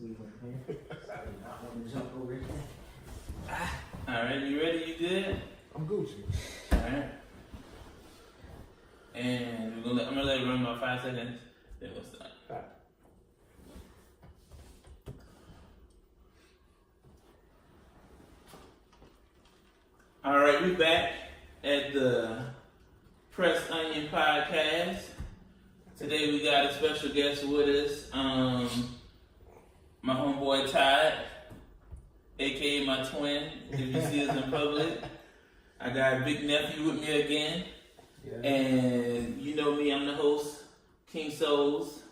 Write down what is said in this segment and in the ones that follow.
squeeze in here. So I do not want to jump over here. Alright, you ready? You good? I'm Gucci. Alright. And I'm gonna let it run about 5 seconds. Then we'll start. Alright. Alright, we back at the Press Onion Podcast. Today we got a special guest with us. My homeboy Todd, aka my twin, if you see us in public. I got a big nephew with me again. Yeah. And you know me, I'm the host, King Souls.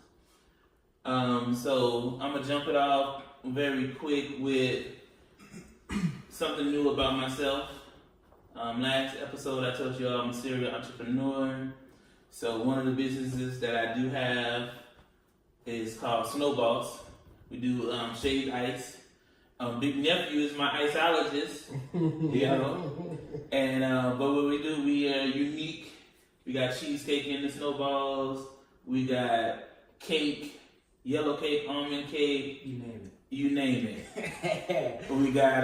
So I'm gonna jump it off very quick with something new about myself. Last episode I told you I'm a serial entrepreneur. So one of the businesses that I do have is called Snowballs. We do shaved ice. Big nephew is my iceologist, you know. And but what we do, we are unique. We got cheesecake in the Snowballs. We got cake, yellow cake, almond cake. You name it. We got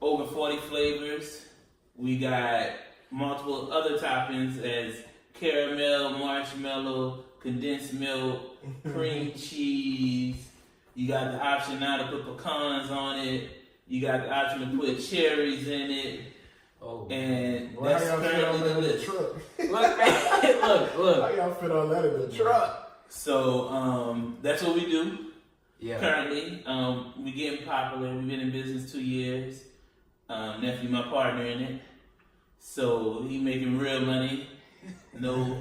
over 40 flavors. We got multiple other toppings as caramel, marshmallow, condensed milk, cream cheese. You got the option now to put pecans on it. You got the option to put cherries in it. Oh, and Well, that's how y'all fit all currently that the in the list. truck? look. How y'all fit all that in the truck? So that's what we do Yeah. currently. We getting popular. We've been in business 2 years. Nephew, my partner in it. So he making real money. No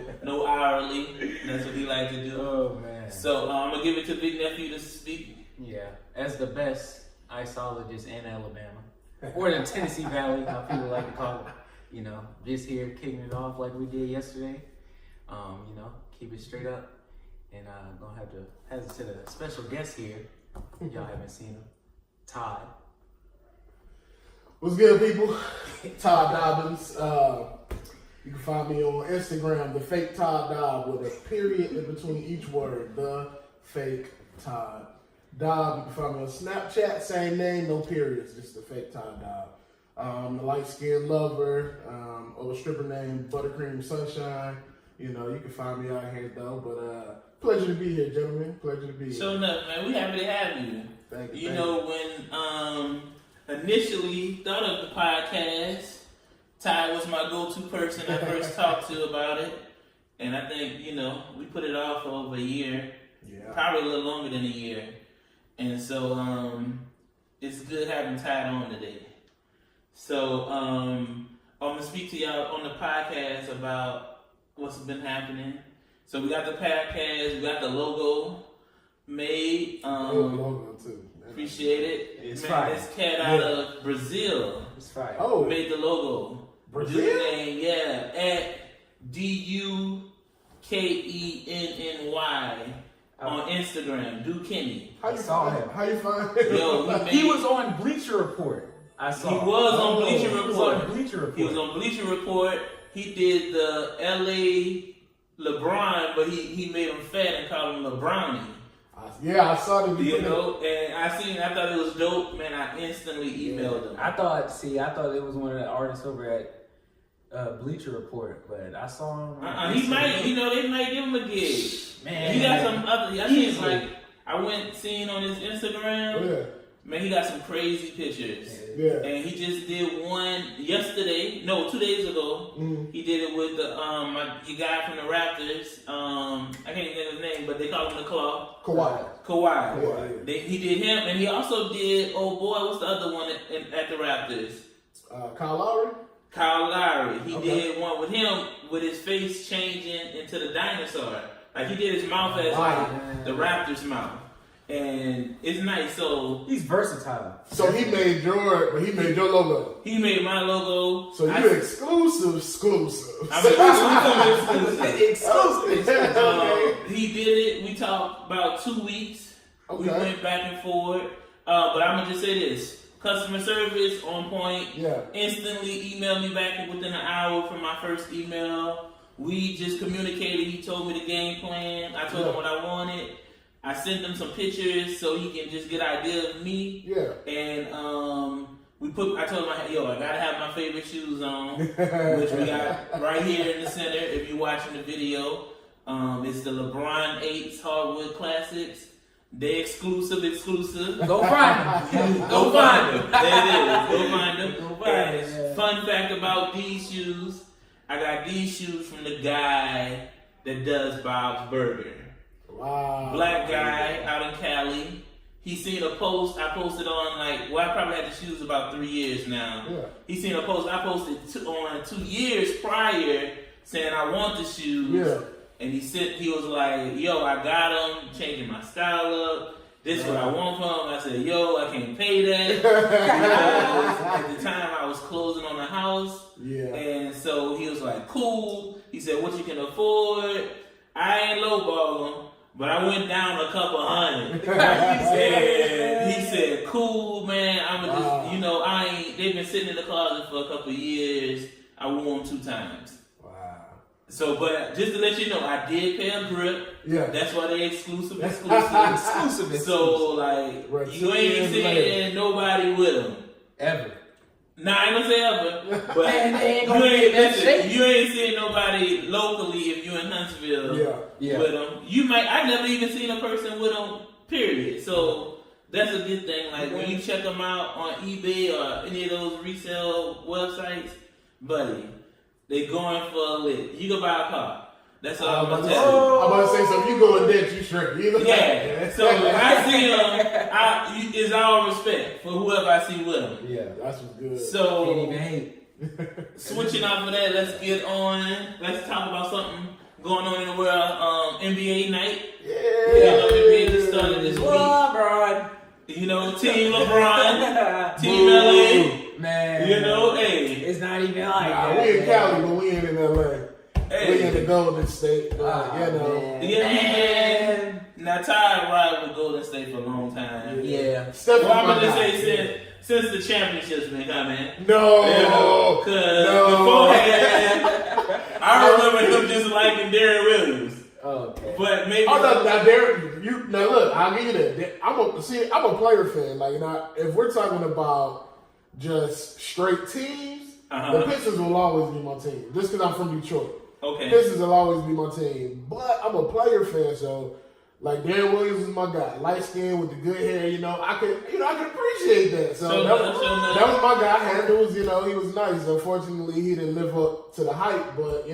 hourly. That's what he like to do. Oh man. So I'm gonna give it to Big Nephew to speak. Yeah. As the best iceologist in Alabama, or the Tennessee Valley, how people like to call it. You know, just here kicking it off like we did yesterday. You know, keep it straight up. And gonna have to pass it to the special guest here. Y'all haven't seen him. Todd. What's good, people? Todd Dobbins. You can find me on Instagram, the fake Todd Dobb, with a period in between each word. The fake Todd Dobb. You can find me on Snapchat, same name, no periods, just the fake Todd Dobb. The light skinned lover, or a stripper named Buttercream Sunshine. You know, you can find me out here though. But pleasure to be here, gentlemen. Pleasure to be here. So enough, man. We happy to have you. Thank you. You know, when initially thought of the podcast, Ty was my go-to person I first talked to about it. And I think, you know, we put it off for over a year. Yeah. Probably a little longer than a year. And so it's good having Ty on today. So I'm going to speak to y'all on the podcast about what's been happening. So we got the podcast, we got the logo made. Logo too. Appreciate it. It's Man, fire. this cat out of Brazil It's fire. Oh, made the logo. Brazil? Name, yeah, at DUKENNY on Instagram. Dukenny. How you saw find him. How you find him? Yo, he made. He was on Bleacher Report. I saw. He was on Oh, Bleacher He was Report. on Bleacher Report. He was on Bleacher Report. He did the LA LeBron, but he made him fat and called him LeBrownie. Yeah, I saw them. You know, and I thought it was dope, man. I instantly emailed him. I thought it was one of the artists over at Bleacher Report, but I saw him. He might, you know, they might give him a gig. Man, He got some other. I think Easily. like I went seeing on his Instagram. Yeah, Man, he got some crazy pictures. yeah. And he just did one yesterday. No, 2 days ago. Mm. He did it with the the guy from the Raptors. I can't even think of his name, but they call him the Claw. Kawhi. Kawhi. Yeah. He did him, and he also did. Oh boy, what's the other one at the Raptors? Kyle Lowry. Kyle Lowry. He Okay. did one with him with his face changing into the dinosaur. Like he did his mouth as like the Raptors mouth. And it's nice. So he's versatile. So he made your logo. he made my logo. So you exclusive. Exclusive. Okay. He did it. We talked about 2 weeks. We Okay. went back and forth. But I'm gonna just say this: customer service on point. Yeah. Instantly emailed me back within an hour from my first email. We just communicated. He told me the game plan. I told him what I wanted. I sent him some pictures so he can just get an idea of me. Yeah. And I told him, yo, I gotta have my favorite shoes on, which we got right here in the center. If you're watching the video, it's the LeBron 8s Hardwood Classics. They exclusive. Go find them. Go find them. There it is. Go find them. Go find And them. fun fact about these shoes, I got these shoes from the guy that does Bob's Burger. Wow. Black guy out in Cali. He seen a post I posted on I probably had the shoes about 3 years now. Yeah. He seen a post I posted on 2 years prior saying I want the shoes. Yeah. And he was like, yo, I got them, changing my style up. This is what I want from them. I said, yo, I can't pay that. Because at the time I was closing on the house. Yeah. And so he was like, cool. He said, what you can afford. I ain't lowball them, but I went down a couple hundred. And he said, cool, man. I'm just, they've been sitting in the closet for a couple years. I wore them 2 times. So, but just to let you know, I did pay a grip. Yeah. That's why they exclusive. So, right. you ain't seeing nobody with them. Ever. Nah, I ain't gonna say ever. But Man, they ain't gonna be in that shape. you ain't seeing nobody locally if you in Huntsville Yeah. with them. I never even seen a person with them, period. So, that's a good thing. Like, when you check them out on eBay or any of those resale websites, buddy, they going for a lick. You can buy a car. That's all I'm gonna tell you. I'm about to say, so if you go in debt, you shrink. Yeah. So when I see them, it's all respect for whoever I see with them. Yeah, that's what's good. Can't So even hate. switching off of that, let's get on. Let's talk about something going on in the world. NBA night. Yeah. NBA just started this week. LeBron. Team LeBron, Team LA. Man. Hey. It's not even like Nah, that. we in Cali, but we ain't in LA. Hey. We in the Golden State. Man. Yeah, man. Now Ty ride with Golden State for a long time. Yeah. Steph Well, I'm my gonna just guy. say since the championship's been coming. No. Cause beforehand, I remember him just liking Darren Williams. Okay. But maybe Oh no, now Derek, now look, I'll give you that. I'm a player fan. Like now, if we're talking about just straight teams, the Pistons will always be my team. Just because I'm from Detroit. Okay. Pistons will always be my team. But I'm a player fan, so like Darren Williams is my guy. Light skin with the good hair, I can appreciate that. So that was my guy. Handles, he was nice. Unfortunately, he didn't live up to the hype, but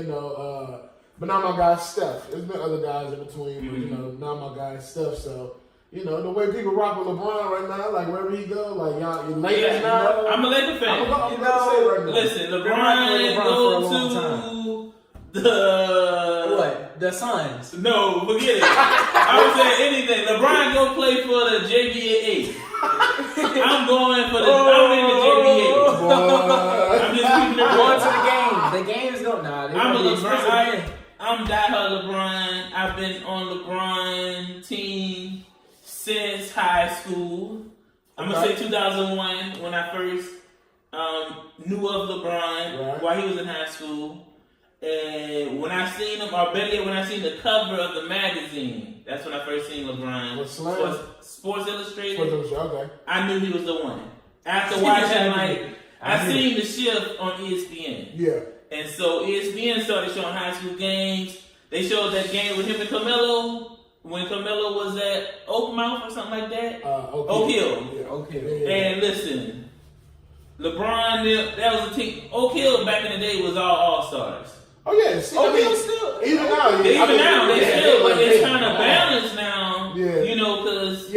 but now my guy Steph. There's been other guys in between, but now my guy Steph. So the way people rock with LeBron right now, like wherever he go, like y'all, you Lakers now. I'm a Laker fan. I'm gonna say right now. Listen, LeBron LeBron for a go long to the What? The Suns. No, forget it. I would say anything. LeBron go play for the JBA 8. I'm going for I'm in the JBA. Boy. I'm just keeping it Going real. to the game. The game's going. Nah, I'm a gonna be expensive LeBron. again. I'm diehard LeBron. I've been on LeBron team since high school. I'm gonna say 2001 when I first knew of LeBron while he was in high school. And when I seen him, or better yet, when I seen the cover of the magazine, that's when I first seen LeBron. What Slam? Sports Illustrated. Okay. I knew he was the one. After watching, I seen the shift on ESPN. Yeah. And so ESPN started showing high school games. They showed that game with him and Carmelo, when Carmelo was at Oakmouth or something like that. Oak Hill. Yeah. Okay. Yeah. And listen, LeBron, that was a team. Oak Hill back in the day was all stars. Oh yeah. See, Oak Hill still. Even now, They still, but it's kind of balanced. balanced now. Yeah. Because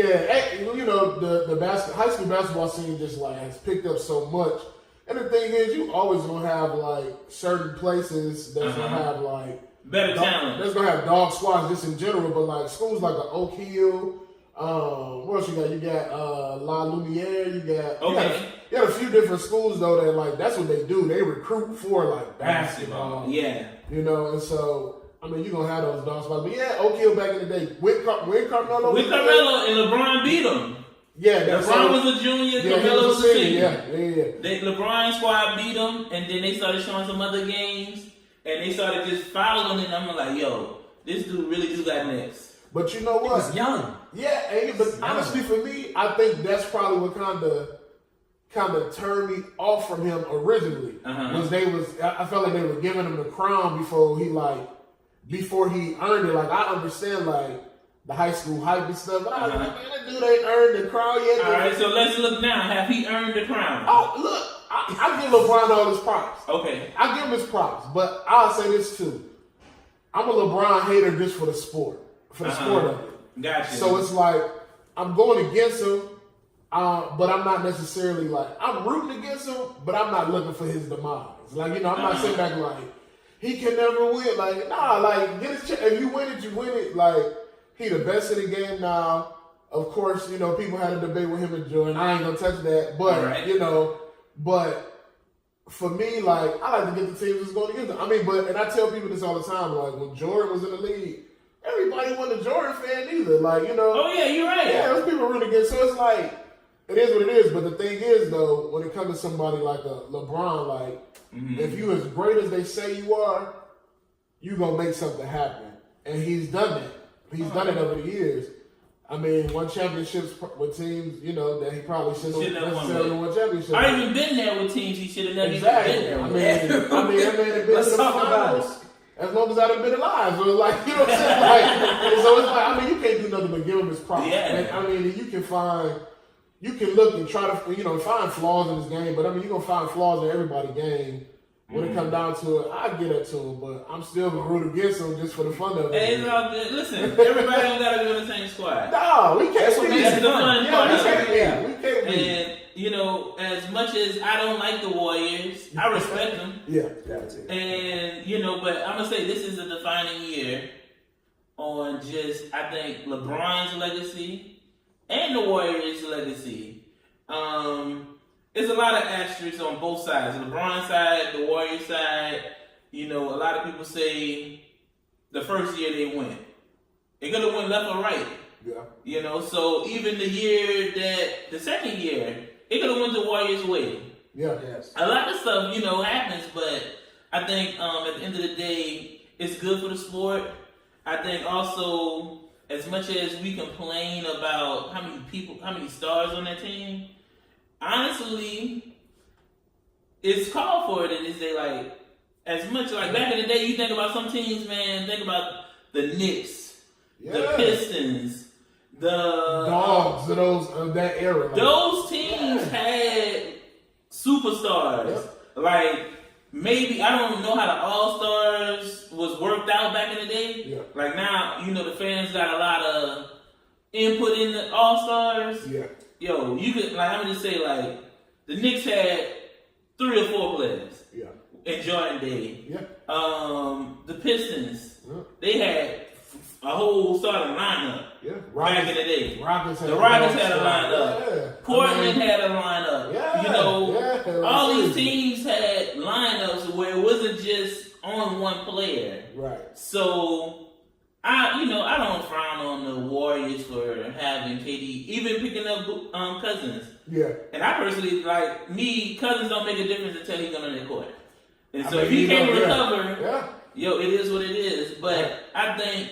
the high school basketball scene just has picked up so much. And the thing is, you always gonna have certain places that's gonna have better talent. That's gonna have dog squads just in general, but schools like the Oak Hill. What else you got? You got La Lumiere. You got a few different schools though that that's what they do. They recruit for basketball. Yeah. And so you're gonna have those dog spots. But yeah, Oak Hill back in the day with Carmelo. With Carmelo and LeBron beat him. Yeah, LeBron was a junior, Carmelo was a senior. Yeah. LeBron squad beat them, and then they started showing some other games, and they started just fouling, and I'm like, yo, this dude really do got next. But you know He what? was young. Yeah, but honestly, for me, I think that's probably what kind of turned me off from him originally. I felt like they were giving him the crown before he earned it. Like I understand like the high school hype and stuff, but I was like, man, that dude ain't earned the crown yet. All right, so let's look now. Have he earned the crown? Oh, look, I give LeBron all his props. Okay. I give him his props, but I'll say this too. I'm a LeBron hater just for the sport, sport of it. Gotcha. So it's like I'm going against him, but I'm not necessarily like I'm rooting against him, but I'm not looking for his demise. Like I'm not sitting back like he can never win. Like nah, like get his chance. If you win it, you win it. Like he the best in the game now. Of course, people had a debate with him and Jordan. I ain't gonna touch that, but but. For me, like, I like to get the teams that's going against them. I mean, and I tell people this all the time, like, when Jordan was in the league, everybody wasn't a Jordan fan either. Like, Oh, yeah, you're right. Yeah, those people rooting against. So it's like, it is what it is. But the thing is, though, when it comes to somebody like a LeBron, like, if you as great as they say you are, you going to make something happen. And he's done it. He's done it over the years. I mean, won championships with teams, that he probably shouldn't have necessarily won championships. I even been there with teams he should have never Exactly. even been there I with. mean, that man had been Let's to the talk about finals as long as I'd have been alive. So it's like, what I'm saying? Like, so it's like, I mean, you can't do nothing but give him his props. Yeah. And, I mean, you can look and try to, find flaws in his game, but I mean, you're going to find flaws in everybody's game. When it comes down to it, I get it to him, but I'm still going to root against him just for the fun of it. Hey, it's all good. Listen, everybody don't got to be on the same squad. No, we can't be. That's the fun part. We can't be. And, as much as I don't like the Warriors, I respect them. Yeah. And, but I'm going to say this is a defining year on just, I think, LeBron's legacy and the Warriors' legacy. There's a lot of asterisks on both sides. The LeBron side, the Warriors side. A lot of people say the first year they went. They could have went left or right. Yeah. So even the second year, it could have went the Warriors' way. Yeah. Yes. A lot of stuff, happens, but I think at the end of the day, it's good for the sport. I think also, as much as we complain about how many stars on that team, honestly, it's called for it in this day. Like, as much like back in the day, you think about some teams, man. Think about the Knicks, the Pistons, the Dogs of that era. Like, those teams had superstars. Yep. Like maybe I don't know how the All-Stars was worked out back in the day. Yeah. Like now, the fans got a lot of input in the All-Stars. Yeah. Yo, you could I'm gonna just say the Knicks had 3 or 4 players. Yeah. In Jordan Day. Yeah. The Pistons, they had a whole starting lineup. Yeah. Back in the day. The Rockets had a lineup. Yeah. Portland had a lineup. Yeah. All these teams had lineups where it wasn't just on one player. Right. So I don't frown on the Warriors for having KD, even picking up Cousins. Yeah. And I personally, Cousins don't make a difference until he comes on the court. And so if he can't recover, it is what it is. But I think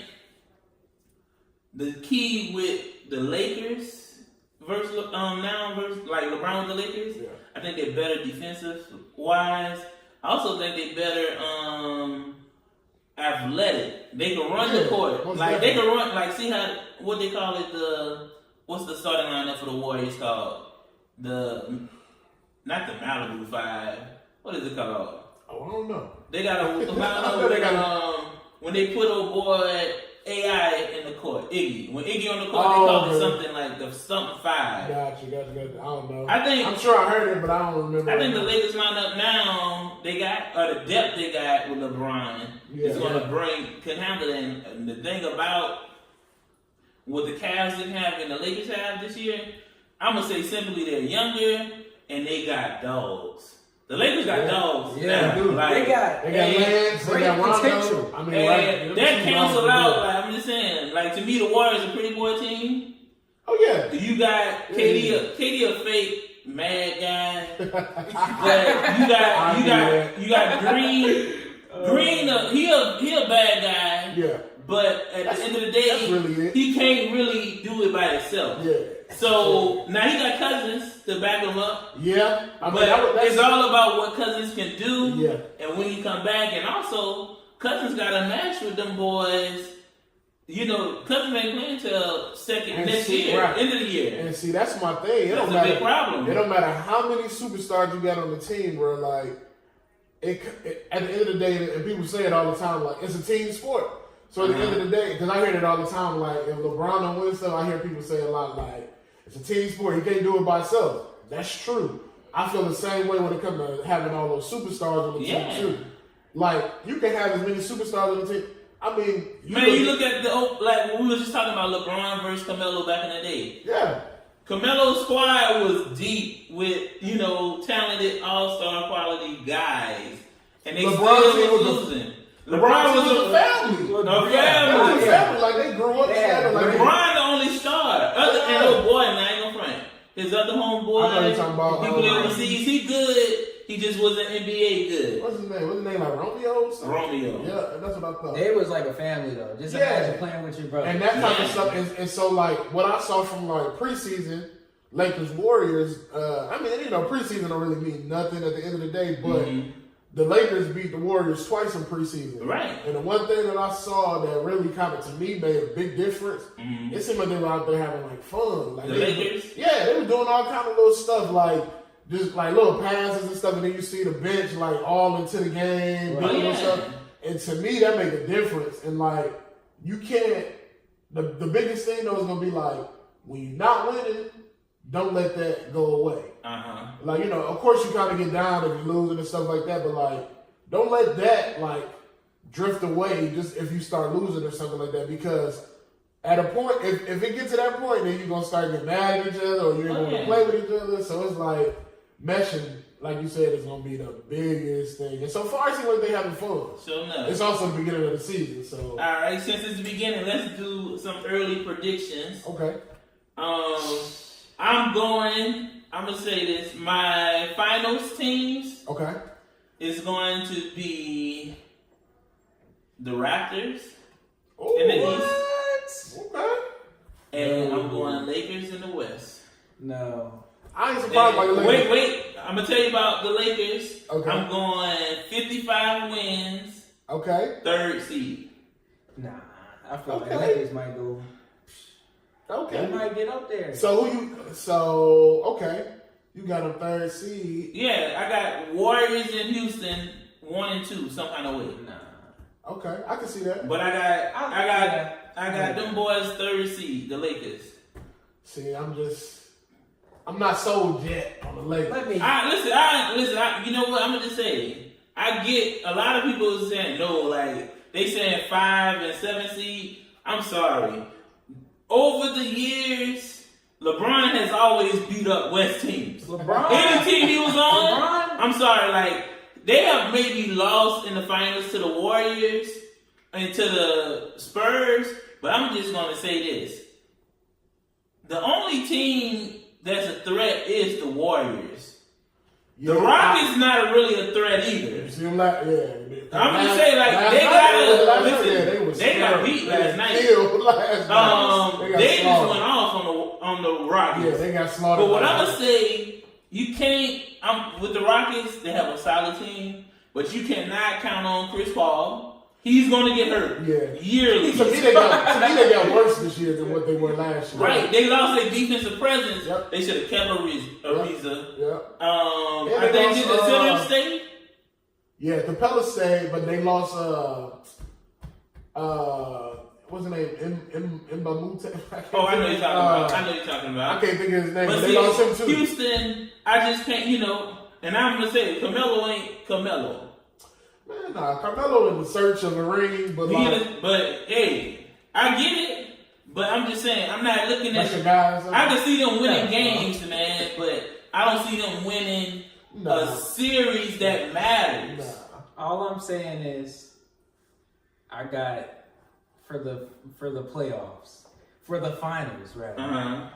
the key with the Lakers versus LeBron with the Lakers, I think they're better defensive wise. I also think they're better athletic. They can run the court. They can run see how what they call it, what's the starting lineup for the Warriors called? Not the Malibu 5. What is it called? Oh, I don't know. They got when they put old boy AI in the court, Iggy. When Iggy on the court, they call it something like the something 5. Gotcha. I don't know. I'm sure I heard it, but I don't remember. I think the Lakers lineup now they got the depth they got with LeBron is going to can handle it. And the thing about what the Cavs didn't have and the Lakers have this year, I'm gonna say simply they're younger and they got dogs. The Lakers got dogs. Yeah, dude. They got Lance, they got potential. Rondo. That canceled out. I'm just saying. To me, the Warriors are a pretty boy team. Oh yeah. You got KD a fake mad guy, but you got Green. Green, he a bad guy. Yeah. But at the end of the day, that's really it. he can't really do it by himself. Yeah. So now he got Cousins to back him up. Yeah. I mean, But that's it's all about what Cousins can do. Yeah. And when he come back, and also Cousins got a match with them boys. You know, Cousins ain't playing till next year, right. end of the year. And see, that's my thing. That's a big problem. It don't matter how many superstars you got on the team, bro. Like, at the end of the day, and people say it all the time, like, it's a team sport. So at the end of the day, because I hear it all the time, like, if LeBron don't win stuff, I hear people say a lot, like, it's a team sport. He can't do it by himself. That's true. I feel the same way when it comes to having all those superstars on the team, too. Like, you can have as many superstars on the team. I mean, you look at like when we was just talking about LeBron versus Carmelo back in the day. Yeah. Carmelo's squad was deep with, you know, talented all-star quality guys. And they still was losing. LeBron was a family. family. Like, they grew up together. Like, LeBron the only star. And little boy, and I ain't gonna front. His other homeboy, I know you're talking about, people overseas, he good. He just wasn't NBA good. What's his name? Like Romeo? Romeo. Yeah, that's what I thought. They was like a family though. Just imagine playing with your brother. And that kind of stuff. And so, like, what I saw from, like, preseason, Lakers Warriors, I mean, you know, preseason don't really mean nothing at the end of the day, but the Lakers beat the Warriors twice in preseason. Right. And the one thing that I saw that really kind of, to me, made a big difference, it seemed like they were out there having, like, fun. Like, the Lakers? Yeah, they were doing all kind of little stuff, like, just like little passes and stuff, and then you see the bench like all into the game, doing stuff. And to me, that made a difference. And like, you can't. The biggest thing though is gonna be like, when you're not winning, don't let that go away. Like, you know, of course you kind of get down if you're losing and stuff like that, but like, don't let that like drift away just if you start losing or something like that, because at a point, if it gets to that point, then you're gonna start getting mad at each other, or you're gonna play with each other. So it's like, meshing, like you said, is going to be the biggest thing. And so far, it seems like they're having fun. So no. It's also the beginning of the season, so. All right, since it's the beginning, let's do some early predictions. Okay. I'm going to say this. My finals teams is going to be the Raptors in the East. Okay. And I'm going Lakers in the West. No. I ain't surprised by the Lakers. Wait. I'm going to tell you about the Lakers. Okay. I'm going 55 wins. Okay. Third seed. Nah. I feel like Lakers might go. Okay. They might get up there. Okay. You got a third seed. Yeah, I got Warriors in Houston 1 and 2, some kind of way. Nah. Okay, I can see that. But I got them boys third seed, the Lakers. See, I'm not sold yet on the Lakers. Listen, you know what? I'm gonna just say, I get a lot of people saying no, like they saying 5 and 7 seed. I'm sorry. Over the years, LeBron has always beat up West teams. Any team he was on, I'm sorry, like they have maybe lost in the finals to the Warriors and to the Spurs, but I'm just gonna say this: the only team that's a threat is the Warriors. The Rockets not really a threat either. I'm gonna say like they got beat last night. They just went off on the Rockets. Yeah, they got slaughtered. But what I'm gonna say, you can't. With the Rockets, they have a solid team, but you cannot count on Chris Paul. He's going to get hurt yearly. To me, they got worse this year than what they were last year. Right. They lost their defensive presence. Yep. They should have kept Ariza. Yep. I think did the center stay? Yeah, Capella stayed, but they lost what's his name? Mbamute. I know you're talking about. I can't think of his name. But they lost him too. Houston, I just can't, and I'm going to say Carmelo ain't Carmelo. Man, nah, Carmelo in the search of a ring, but hey, I get it, but I'm just saying, I'm not looking at guys. I can see them winning games, man, but I don't see them winning a series that matters. All I'm saying is, I got for the playoffs, for the finals, rather.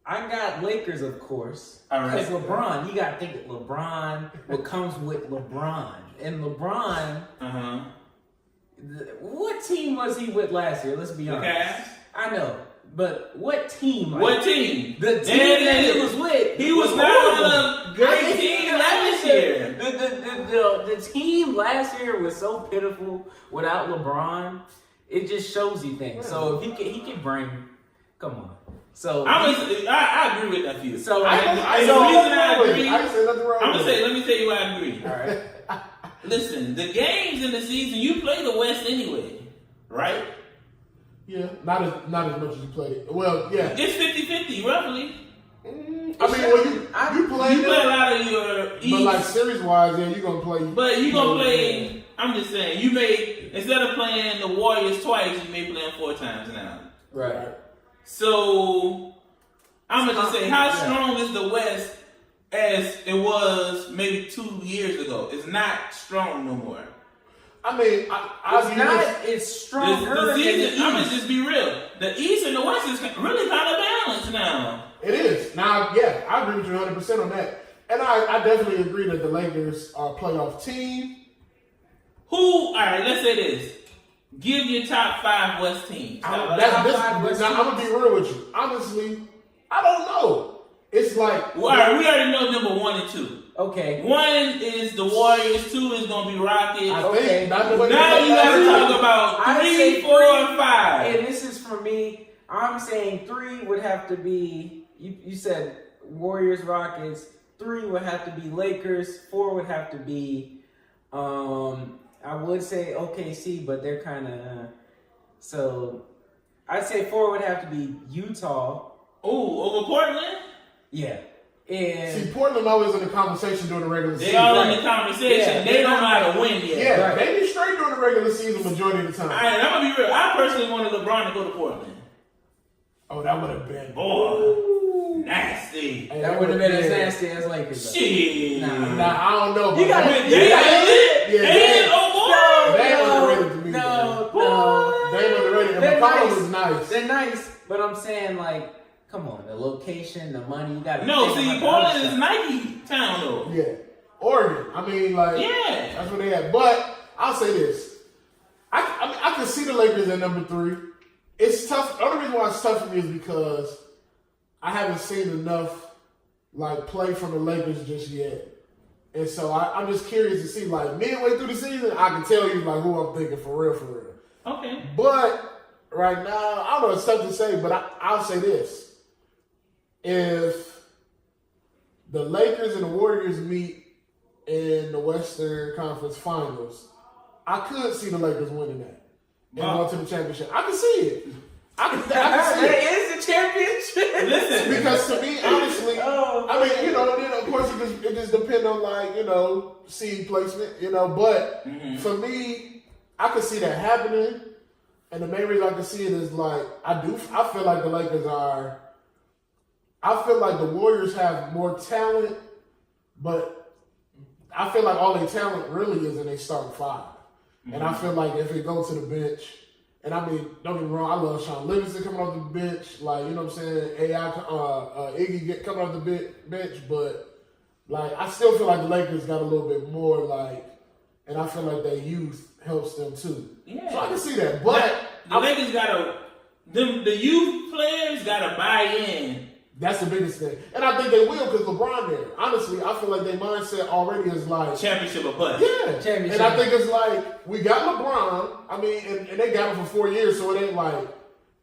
I got Lakers, of course, because LeBron. You got to think of LeBron. What comes with LeBron, and LeBron, What team was he with last year? Let's be The honest. Cavs. I know, but what team? Like, What team? The team There it that he is. was with. He was not horrible. on a great team last year. The team last year was so pitiful without LeBron. It just shows you things. So if he can bring, come on. So I agree with that view. So I And say the reason I nothing wrong with agree, it. I say nothing wrong I'm with gonna say, it. let me tell you why I agree. all right. Listen, the games in the season, you play the West anyway, right? Yeah, not as much as you played it. Well, yeah. It's 50-50, roughly. I mean, well, you play You play a it, lot of your but East, like series wise, yeah, you gonna play. but you gonna play. I'm just saying, you may, instead of playing the Warriors twice, you may play them 4 times now. Right. So I'm gonna just say, how strong is the West as it was maybe 2 years ago? It's not strong no more. I mean, It's stronger The than the season, I'm gonna East. just be real. The East and the West is really kind of balanced now. It is. Now, yeah, I agree with you 100% on that. And I definitely agree that the Lakers are a playoff team. All right, let's say this. Give your top 5 West teams. I'm going to be real with you. Honestly, I don't know. It's like... Well, all right, we already know number 1 and 2. Okay. 1 is the Warriors, 2 is going to be Rockets. I Okay. think... Not the way Now you got to talk about I'd 3, say 4, and 5. And this is for me. I'm saying 3 would have to be. You said Warriors, Rockets. 3 would have to be Lakers. 4 would have to be. I would say OKC, but they're kind of. So, I'd say 4 would have to be Utah. Oh, over Portland? Yeah. And See, Portland always in the conversation during the regular They season. all in the conversation. Yeah. They don't know how to win yet. Yeah, Right. they be straight during the regular season majority of the time. All right, I'm going to be real. I personally wanted LeBron to go to Portland. Oh, that would have been... Boy, nasty. Hey, that would have been as nasty as Lakers. though. Shit. Nah, I don't know. You gotta- but- They got lit. Yeah, And oh They ain't underrated to me, no. They ain't underrated. And They're McCollum nice. is nice. They're nice, but I'm saying like, come on, the location, the money, you got to. boy. No, see, Portland is Nike town though. Yeah. Oregon. I mean, like, Yeah. that's what they had. But I'll say this. I can see the Lakers at number 3. It's tough. The only reason why it's tough for me is because I haven't seen enough like play from the Lakers just yet. And so I'm just curious to see, like, midway through the season, I can tell you like who I'm thinking for real. Okay. But right now, I don't know, it's tough to say, but I'll say this. If the Lakers and the Warriors meet in the Western Conference Finals, I could see the Lakers winning that and going to the championship. I can see it. I can see it. That is the championship. Listen. Because to me, honestly, Oh. I mean, you know, then of course it just depends on like, you know, seed placement, you know, but for me, I could see that happening. And the main reason I can see it is like, I feel like the Lakers are, I feel like the Warriors have more talent, but I feel like all their talent really is in their starting 5. And I feel like if it goes to the bench, and I mean, don't get me wrong, I love Sean Livingston coming off the bench, like, you know what I'm saying, Iggy coming off the bench, but like, I still feel like the Lakers got a little bit more like, and I feel like their youth helps them too. Yeah. So I can see that, but the Lakers the youth players gotta buy in. that's the biggest thing. And I think they will because LeBron there. Honestly, I feel like their mindset already is like, Championship or bust. yeah. Championship. And I think it's like, we got LeBron. I mean, and they got him for 4 years, so it ain't like,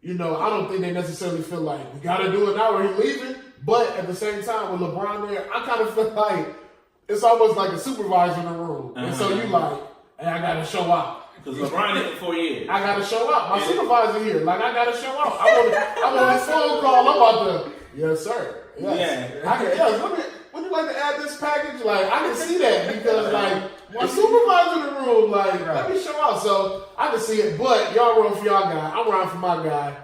you know, I don't think they necessarily feel like, we got to do it now or he's leaving. But at the same time, with LeBron there, I kind of feel like it's almost like a supervisor in the room. And so you like, hey, I got to show out. Because LeBron is for 4 years. I got to show out. My supervisor here. Like, I got to show out. I'm on this phone call. I'm about to, yes, sir. Yes. Yeah. Would you like to add this package? Like, I can see that because, like, my supervisor in the room, like, let me show out. So, I can see it. But y'all roll for y'all guy. I'm riding for my guy.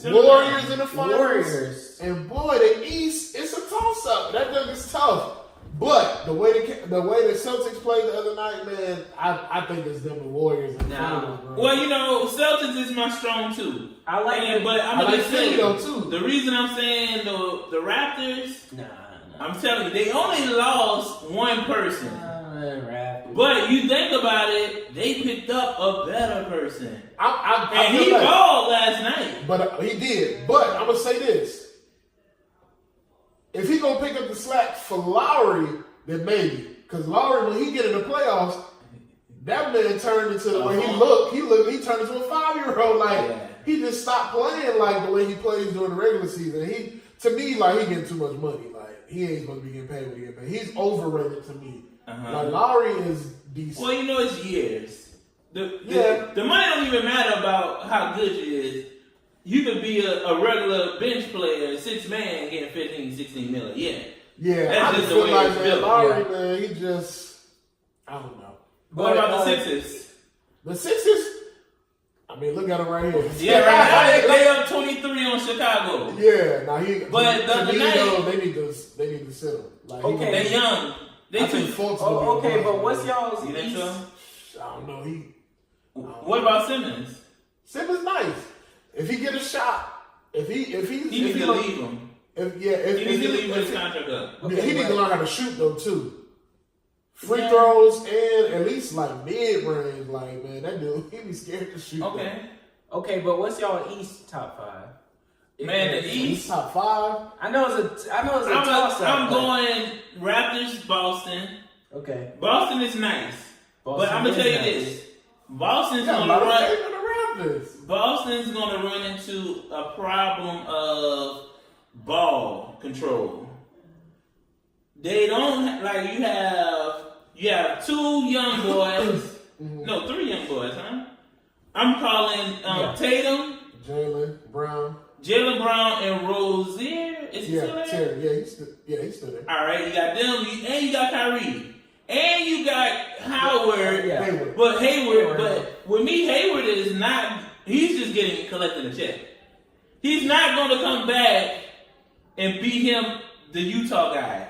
Warriors in the finals. Warriors. And boy, the East, it's a toss-up. That thing is tough. But the way the Celtics played the other night, man, I think it's them the Warriors in the finals, bro. Well, you know, Celtics is my strong too. I like it, but I'm I gonna like just say, Philly though, too. the reason I'm saying the Raptors, Nah. I'm telling you, they only lost one person. Raptors. But you think about it, they picked up a better person. I And feel he like- balled last night. But he did. But I'm gonna say this: if he gonna pick up the slack for Lowry, then maybe. Because Lowry, when he get in the playoffs, that man turned into the way he looked. He turned into a 5-year-old. Like he just stopped playing like the way he plays during the regular season. To me, like he getting too much money. Like he ain't supposed to be getting paid what he getting paid. He's overrated to me. Like Lowry is decent. Well, you know, it's years. The money don't even matter about how good you is. You could be a regular bench player, 6-man, getting 15, 16 million. Yeah, That's I just just the feel way like it's man, built. Lowry, man, he just I don't know. What about the Sixers? The Sixers? I mean, look at him right here. Yeah, right now they up 23 on Chicago. Yeah, now he. But the other night- though, they need to sit him. Like, Okay. They young. They I think too. Fultz will be Okay, a but bust. what's y'all's You think East? so? I don't know. What about Simmons? Simmons nice. If he get a shot, if He needs to don't- leave him. If He needs to leave if his he- contract up. Yeah, he need to learn how to shoot though too. Free Yeah. throws and at least like mid range. Like man, that dude he be scared to shoot. Okay. Okay, but what's y'all East top 5? Man, the He's East. top 5. I know it's a toss up. I'm going Raptors, Boston. Okay. Boston is nice. Boston But I'm going to is tell you nice. this. Boston's Yeah, a going to lot of run. faith in the Raptors. Boston's going to run into a problem of ball control. They don't like you have 2 young boys. No, 3 young boys, huh? I'm calling Tatum, Jaylen Brown. Jaylen Brown, and Rozier. Is he still there? Terry. He's still there. All right, you got them, and you got Kyrie, and you got Howard. Yeah. Hayward. But Hayward, but with me, Hayward is not. He's just collecting a check. He's not going to come back and beat him, the Utah guy.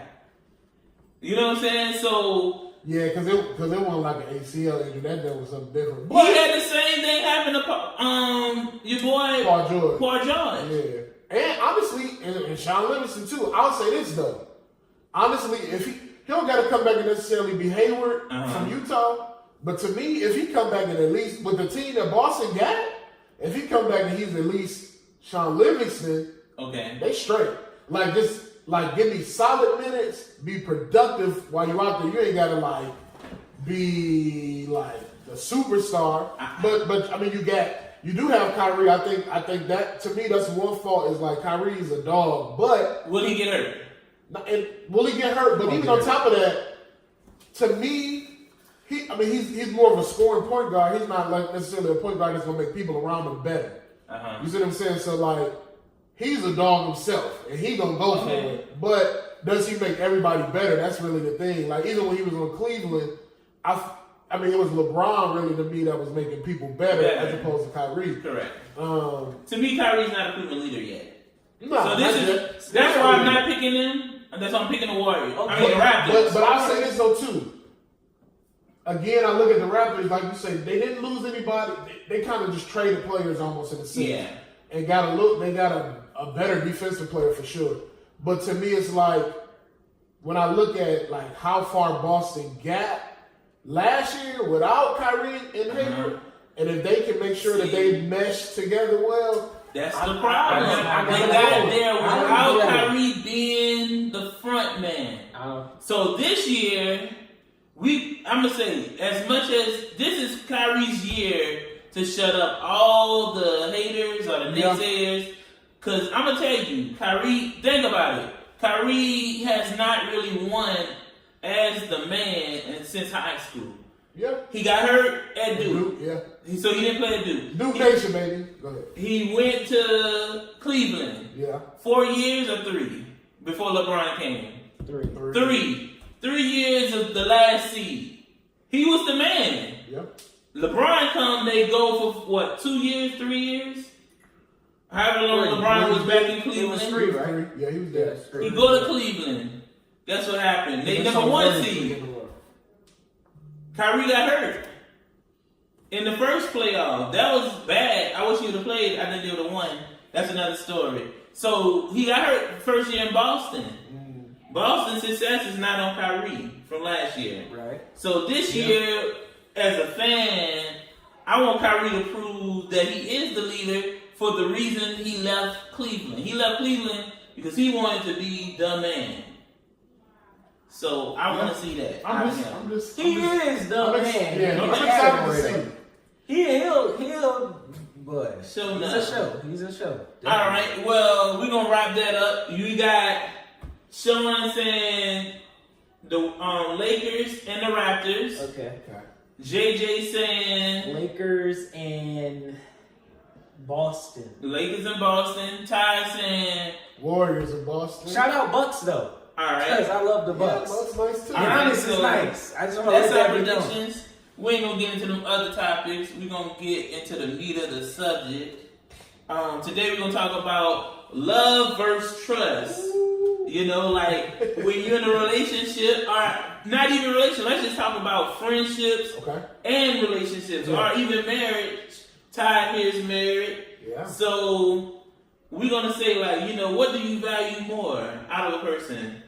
You know what I'm saying? So Yeah, because it wasn't like an ACL injury. That was something different. he But had the same thing happen to your boy Paul George. Paul George. Yeah. And honestly, and Sean Livingston too, I'll say this though. Honestly, if he don't got to come back and necessarily be Hayward from Utah, but to me, if he come back and at least with the team that Boston got, if he come back and he's at least Sean Livingston, Okay. they straight. Like just like give me solid minutes, be productive while you're out there. You ain't gotta like be like the superstar. But I mean you do have Kyrie. I think that to me that's one fault is like Kyrie is a dog, but Will he get hurt? and will he get hurt? But even on top of that, to me, he's more of a scoring point guard. He's not like necessarily a point guard that's gonna make people around him better. You see what I'm saying? So like, he's a dog himself, and he gonna go for it. But does he make everybody better? That's really the thing. Like even when he was on Cleveland, I mean it was LeBron really to me that was making people better as opposed to Kyrie. Correct. To To me, Kyrie's not a proven leader yet. nah, So that's why I'm not picking them. And that's why I'm picking the Warriors. I mean the Raptors. But I'll say this though too. Again, I look at the Raptors, like you say, they didn't lose anybody. They kind of just traded players almost in a sense. Yeah. And they got a better defensive player for sure. But to me, it's like, when I look at like how far Boston got last year without Kyrie and Hayward, and if they can make sure that they mesh together well, That's I- the problem. I They gotta got go. there I without gotta go. Kyrie being the front man. So this year, I'm gonna say, as much as this is Kyrie's year to shut up all the haters or the naysayers, because I'm gonna tell you, Kyrie, think about it. Kyrie has not really won as the man since high school. yeah. He got hurt at Duke, Yeah. so he didn't play at Duke. Duke Nation, baby. Go ahead. He went to Cleveland. Yeah. 4 years or 3 before LeBron came. 3. 3 years of the last seed. He was the man. Yep. LeBron come, they go for what, 2 years, 3 years? However long LeBron was back in Cleveland. Three, right? Yeah, he was there. He go to Cleveland. Guess what happened? They number 1 seed. Kyrie got hurt in the first playoff. That was bad. I wish he would have played. I think they would have won. That's another story. So he got hurt first year in Boston. Boston's success is not on Kyrie from last year. Right. So this year, as a fan, I want Kyrie to prove that he is the leader for the reason he left Cleveland. He left Cleveland because he wanted to be the man. So I want to see that. He is the man. Yeah, I'm He's excited to admirable. see. He'll, but Show he's enough. a show. He's a show. All right, well, we're going to wrap that up. You got Sean saying the Lakers and the Raptors. Okay. JJ saying Lakers and Boston. Lakers and Boston. Ty saying, Warriors of Boston. Shout out Bucks though. all right. Because I love the Bucks. Bucks nice too. All right. Giannis is so nice. I just want to let That's that our be known. predictions. We ain't gonna get into them other topics. We're gonna get into the meat of the subject. Today we're gonna talk about love versus trust. You know, like when you're in a relationship, or not even relationship, let's just talk about friendships Okay. and relationships, Yeah. or even marriage. Ty here is married. Yeah. So we're gonna say, like, you know, what do you value more out of a person?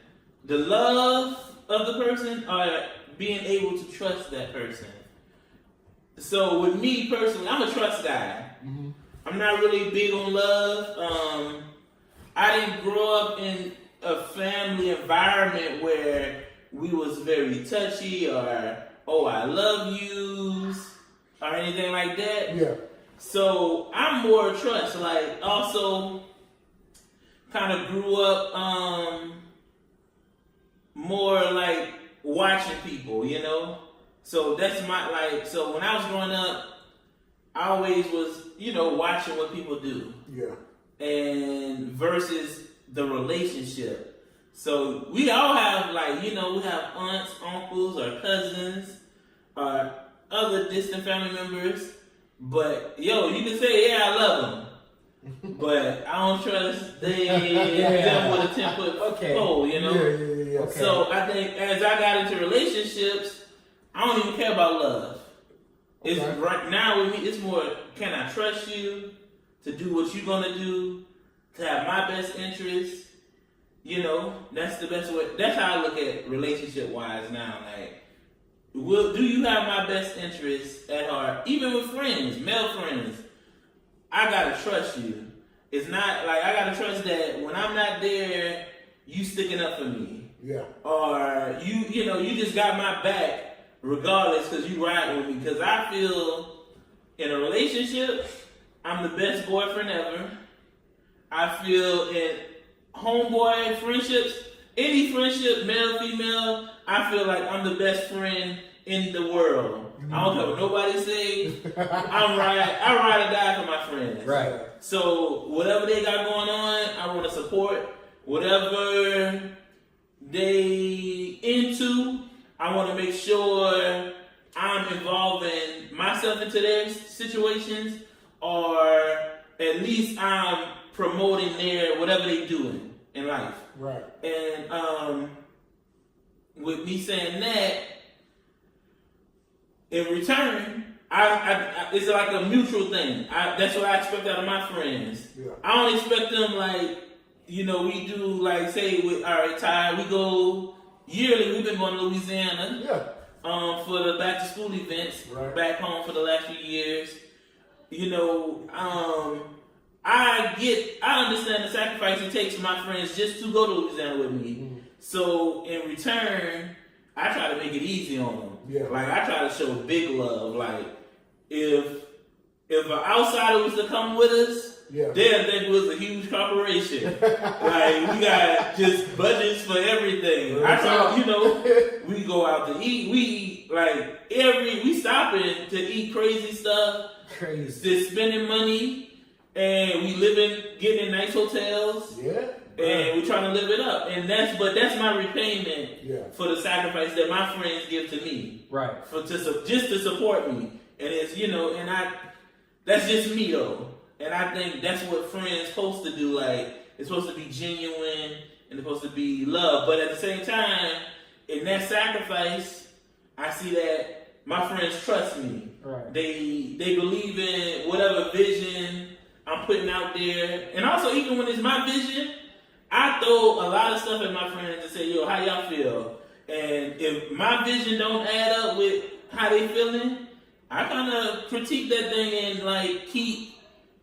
The love of the person or being able to trust that person? So with me personally, I'm a trust guy. Mm-hmm. I'm not really big on love. I didn't grow up in a family environment where we was very touchy or, oh, I love yous or anything like that. Yeah. So I'm more trust. Like, also kind of grew up more like watching people, you know? So that's my, like, so when I was growing up, I always was, you know, watching what people do. Yeah. And versus the relationship. So we all have, like, you know, we have aunts, uncles, or cousins, or other distant family members. But, yo, you can say, yeah, I love them. But I don't trust them with a 10-foot pole, you know? Yeah. Okay. So I think as I got into relationships, I don't even care about love. It's Okay. right now with me, it's more, can I trust you to do what you're gonna do, to have my best interest? You know, that's the best way. That's how I look at relationship wise now. Like, do you have my best interest at heart? Even with friends, male friends, I gotta trust you. It's not like I gotta trust that when I'm not there, you sticking up for me. Yeah. Or you know, you just got my back regardless because you ride with me. Because I feel in a relationship, I'm the best boyfriend ever. I feel in homeboy friendships, any friendship, male, female, I feel like I'm the best friend in the world. I don't care what nobody say. I ride or die for my friends. Right. So whatever they got going on, I want to support. Whatever they into, I want to make sure I'm involving myself into their situations, or at least I'm promoting their whatever they doing in life. Right. And with me saying that, in return, I it's like a mutual thing. That's what I expect out of my friends. Yeah. I don't expect them like, you know, we do like say with all right, Ty, we go yearly. We've been going to Louisiana. Yeah. For the back to school events Right. back home for the last few years. You know, I understand the sacrifice it takes for my friends just to go to Louisiana with me. Mm. So in return, I try to make it easy on them. Yeah. Like I try to show big love. Like if an outsider was to come with us, Yeah. they'd think it was a huge corporation. Like we got just budgets for everything. I try, you know, we go out to eat. We like we stopping to eat crazy stuff. Crazy. Just spending money, and we getting in nice hotels, Yeah. and we trying to live it up. And that's my repayment Yeah. for the sacrifice that my friends give to me, Right. just to support me. And it's, you know, and that's just me though. And I think that's what friends supposed to do. Like it's supposed to be genuine and it's supposed to be love. But at the same time, in that sacrifice, I see that my friends trust me. Right. They believe in whatever vision I'm putting out there. And also, even when it's my vision, I throw a lot of stuff at my friends and say, yo, how y'all feel? And if my vision don't add up with how they feeling, I kind of critique that thing and like keep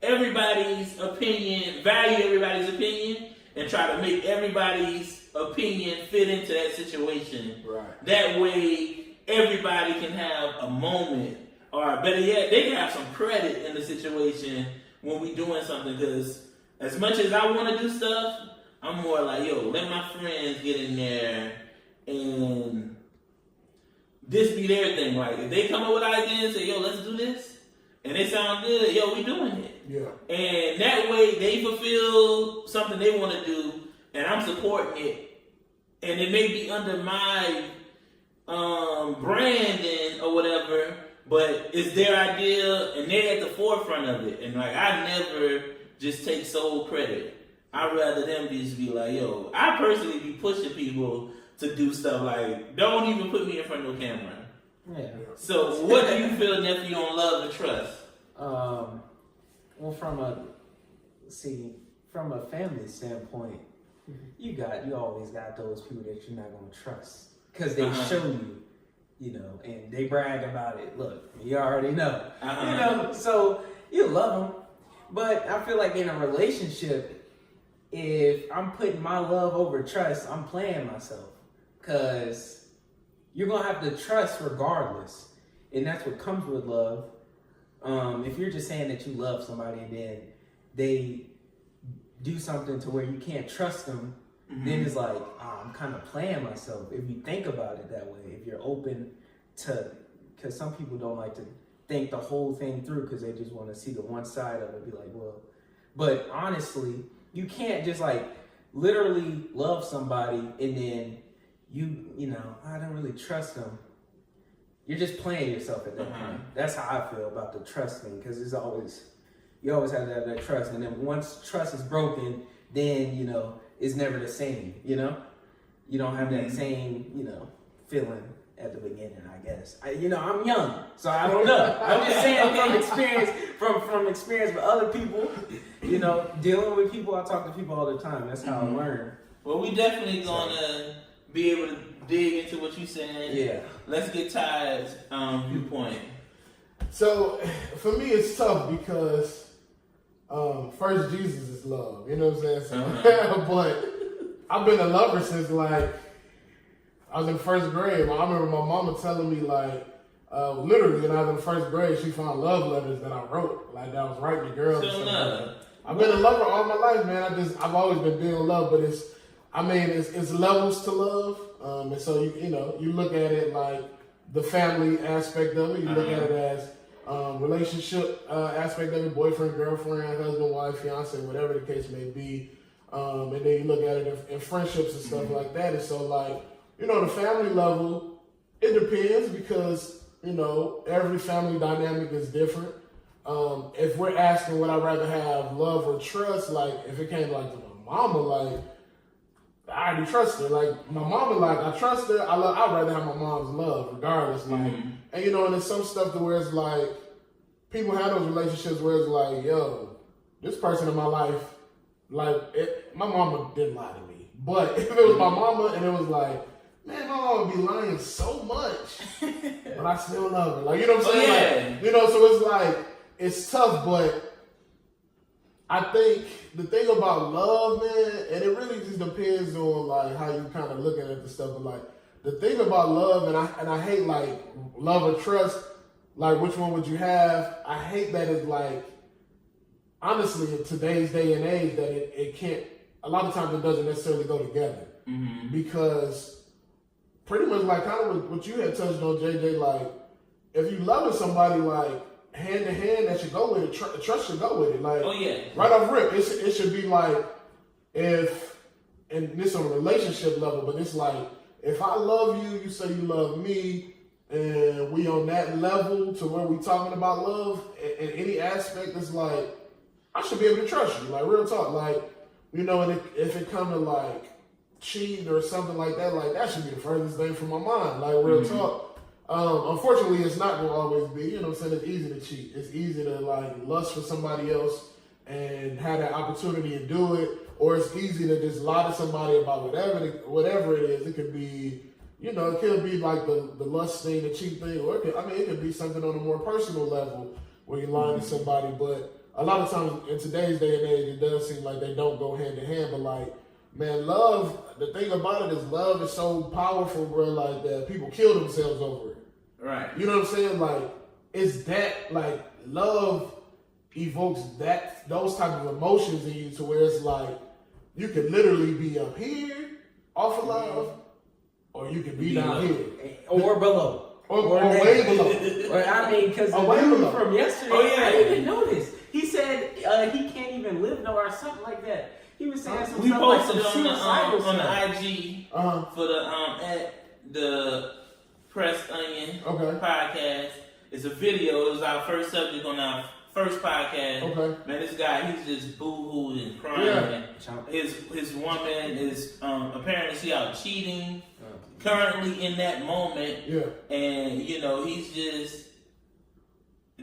everybody's opinion, value everybody's opinion, and try to make everybody's opinion fit into that situation. Right. That way, everybody can have a moment, or better yet, they can have some credit in the situation when we doing something. Because as much as I want to do stuff, I'm more like, yo, let my friends get in there and this be their thing. Like, if they come up with ideas and say, yo, let's do this, and they sound good, yo, we doing it. Yeah. And that way they fulfill something they want to do, and I'm supporting it. And it may be under my branding or whatever, but it's their idea, and they're at the forefront of it. And like, I never just take sole credit. I'd rather them just be like, yo, I personally be pushing people to do stuff like, don't even put me in front of the camera. Yeah. So what do you feel, nephew, on love and trust? Well, from a family standpoint, you always got those people that you're not gonna trust because they show you, and they brag about it. Look, you already know, so you love them. But I feel like in a relationship, if I'm putting my love over trust, I'm playing myself. Because you're going to have to trust regardless. And that's what comes with love. If you're just saying that you love somebody and then they do something to where you can't trust them, then it's like, I'm kind of playing myself. If you think about it that way, if you're open to, because some people don't like to think the whole thing through because they just want to see the one side of it, be like, well, but honestly, you can't just like literally love somebody and then I don't really trust them. You're just playing yourself at that point. That's how I feel about the trust thing, because you always have to have that trust, and then once trust is broken, then it's never the same. You don't have that same feeling at the beginning. I guess I'm young, so I don't know. I'm just saying from experience, from experience with other people. Dealing with people, I talk to people all the time. That's how I learn. Well, we definitely gonna be able to dig into what you're saying. Yeah. Let's get Ty's viewpoint. So for me, it's tough because first Jesus is love. You know what I'm saying? So, but I've been a lover since like I was in first grade. I remember my mama telling me like literally when I was in first grade, she found love letters that I wrote. Like that I was writing to girls. So love. I've been a lover all my life, man. I've always been being in love, but it's levels to love. And so you look at it like the family aspect of it. You look at it as relationship aspect of it, boyfriend, girlfriend, husband, wife, fiance, whatever the case may be. And then you look at it in friendships and stuff like that. And so like, the family level, it depends because, every family dynamic is different. If we're asking would I rather have love or trust, like if it came like to my mama, like I already trust her. Like my mama, like I trust her. I'd rather have my mom's love, regardless. Like, and and there's some stuff to where it's like people have those relationships where it's like, yo, this person in my life, like my mama didn't lie to me, but if it was my mama and it was like, man, my mama would be lying so much, but I still love her. Like, you know what I'm saying? Yeah. Like, so it's like it's tough, but I think the thing about love, man, and it really just depends on like how you kind of looking at the stuff. But like the thing about love, and I hate like love or trust. Like which one would you have? I hate that it's like honestly in today's day and age that it can't. A lot of times it doesn't necessarily go together because pretty much like kind of what you had touched on, JJ. Like if you loving somebody like hand to hand, that should go with it. Trust should go with it. Like, right off rip, it should be like and this on a relationship level, but it's like if I love you, you say you love me, and we on that level to where we talking about love in any aspect. It's like I should be able to trust you. Like real talk. Like and if it come to like cheating or something like that should be the furthest thing from my mind. Like real talk. Unfortunately, it's not going to always be. You know what I'm saying? It's easy to cheat. It's easy to like lust for somebody else and have that opportunity to do it. or it's easy to just lie to somebody about whatever it is. It could be, you know, it could be like the lust thing, the cheap thing, or it could be something on a more personal level where you're lying to somebody. But a lot of times in today's day and age, it does seem like they don't go hand in hand. But like, man, love, the thing about it is love is so powerful, bro, like that people kill themselves over it. Right. You know what I'm saying? Like, it's that, like, love evokes those type of emotions in you to where it's like, you can literally be up here off of love, or you can be down here. Or below. Or way below. Or, I mean, because the way dude below. from yesterday, Oh, yeah. I didn't even notice. He said he can't even live nowhere or something like that. He was saying some We stuff like posted some it suicidal on stuff. the IG Uh-huh. for the at the Pressed Onion Okay. podcast. It's a video. It was our first subject on our first podcast. Okay. Man, this guy, he's just boo-hooing and crying. Yeah. His woman is apparently she out cheating currently in that moment. Yeah. And, you know, he's just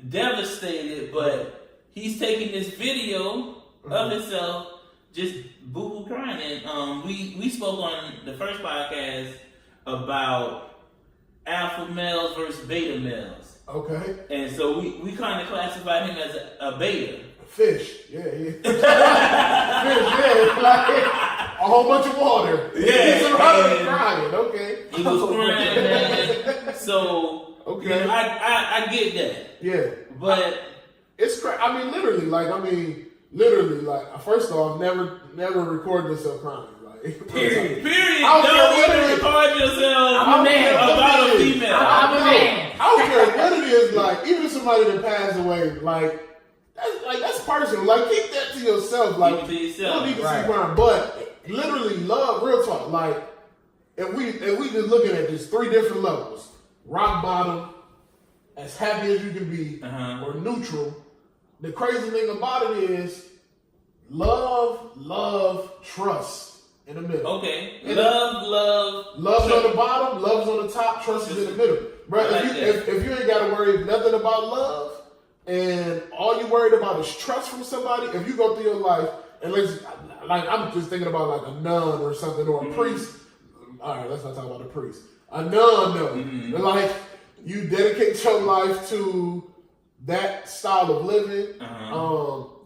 devastated, but he's taking this video of himself just boo-hoo crying. And we spoke on the first podcast about alpha males versus beta males. Okay. And so we kind of classified him as a beta. Fish. Yeah. Fish, yeah. Like, a whole bunch of water. Yeah. He's around and crying. Okay. He was crying, man. So, Okay. you know, I get that. Yeah. But It's crazy. I mean, literally, like, first off, never record yourself crying. Like, Period. I don't Don't care what even it is. record yourself I'm a man. about a female. I'm a man. I don't care what it is. Like, even somebody that passed away, that's personal. Like, keep that to yourself. Like, Keep it to you yourself. don't need to Right. see crying. But literally, love, real talk. Like, if we just looking at just 3 different levels: rock bottom, as happy as you can be, or neutral. The crazy thing about it is love, trust in the middle. Okay. And Love. Love's on the bottom, love's on the top, trust is in the middle. Bro, I like if you ain't got to worry nothing about love, and all you worried about is trust from somebody, if you go through your life, and I'm just thinking about like a nun or something, or a priest. All right, let's not talk about a priest. A nun, though. Like, you dedicate your life to that style of living.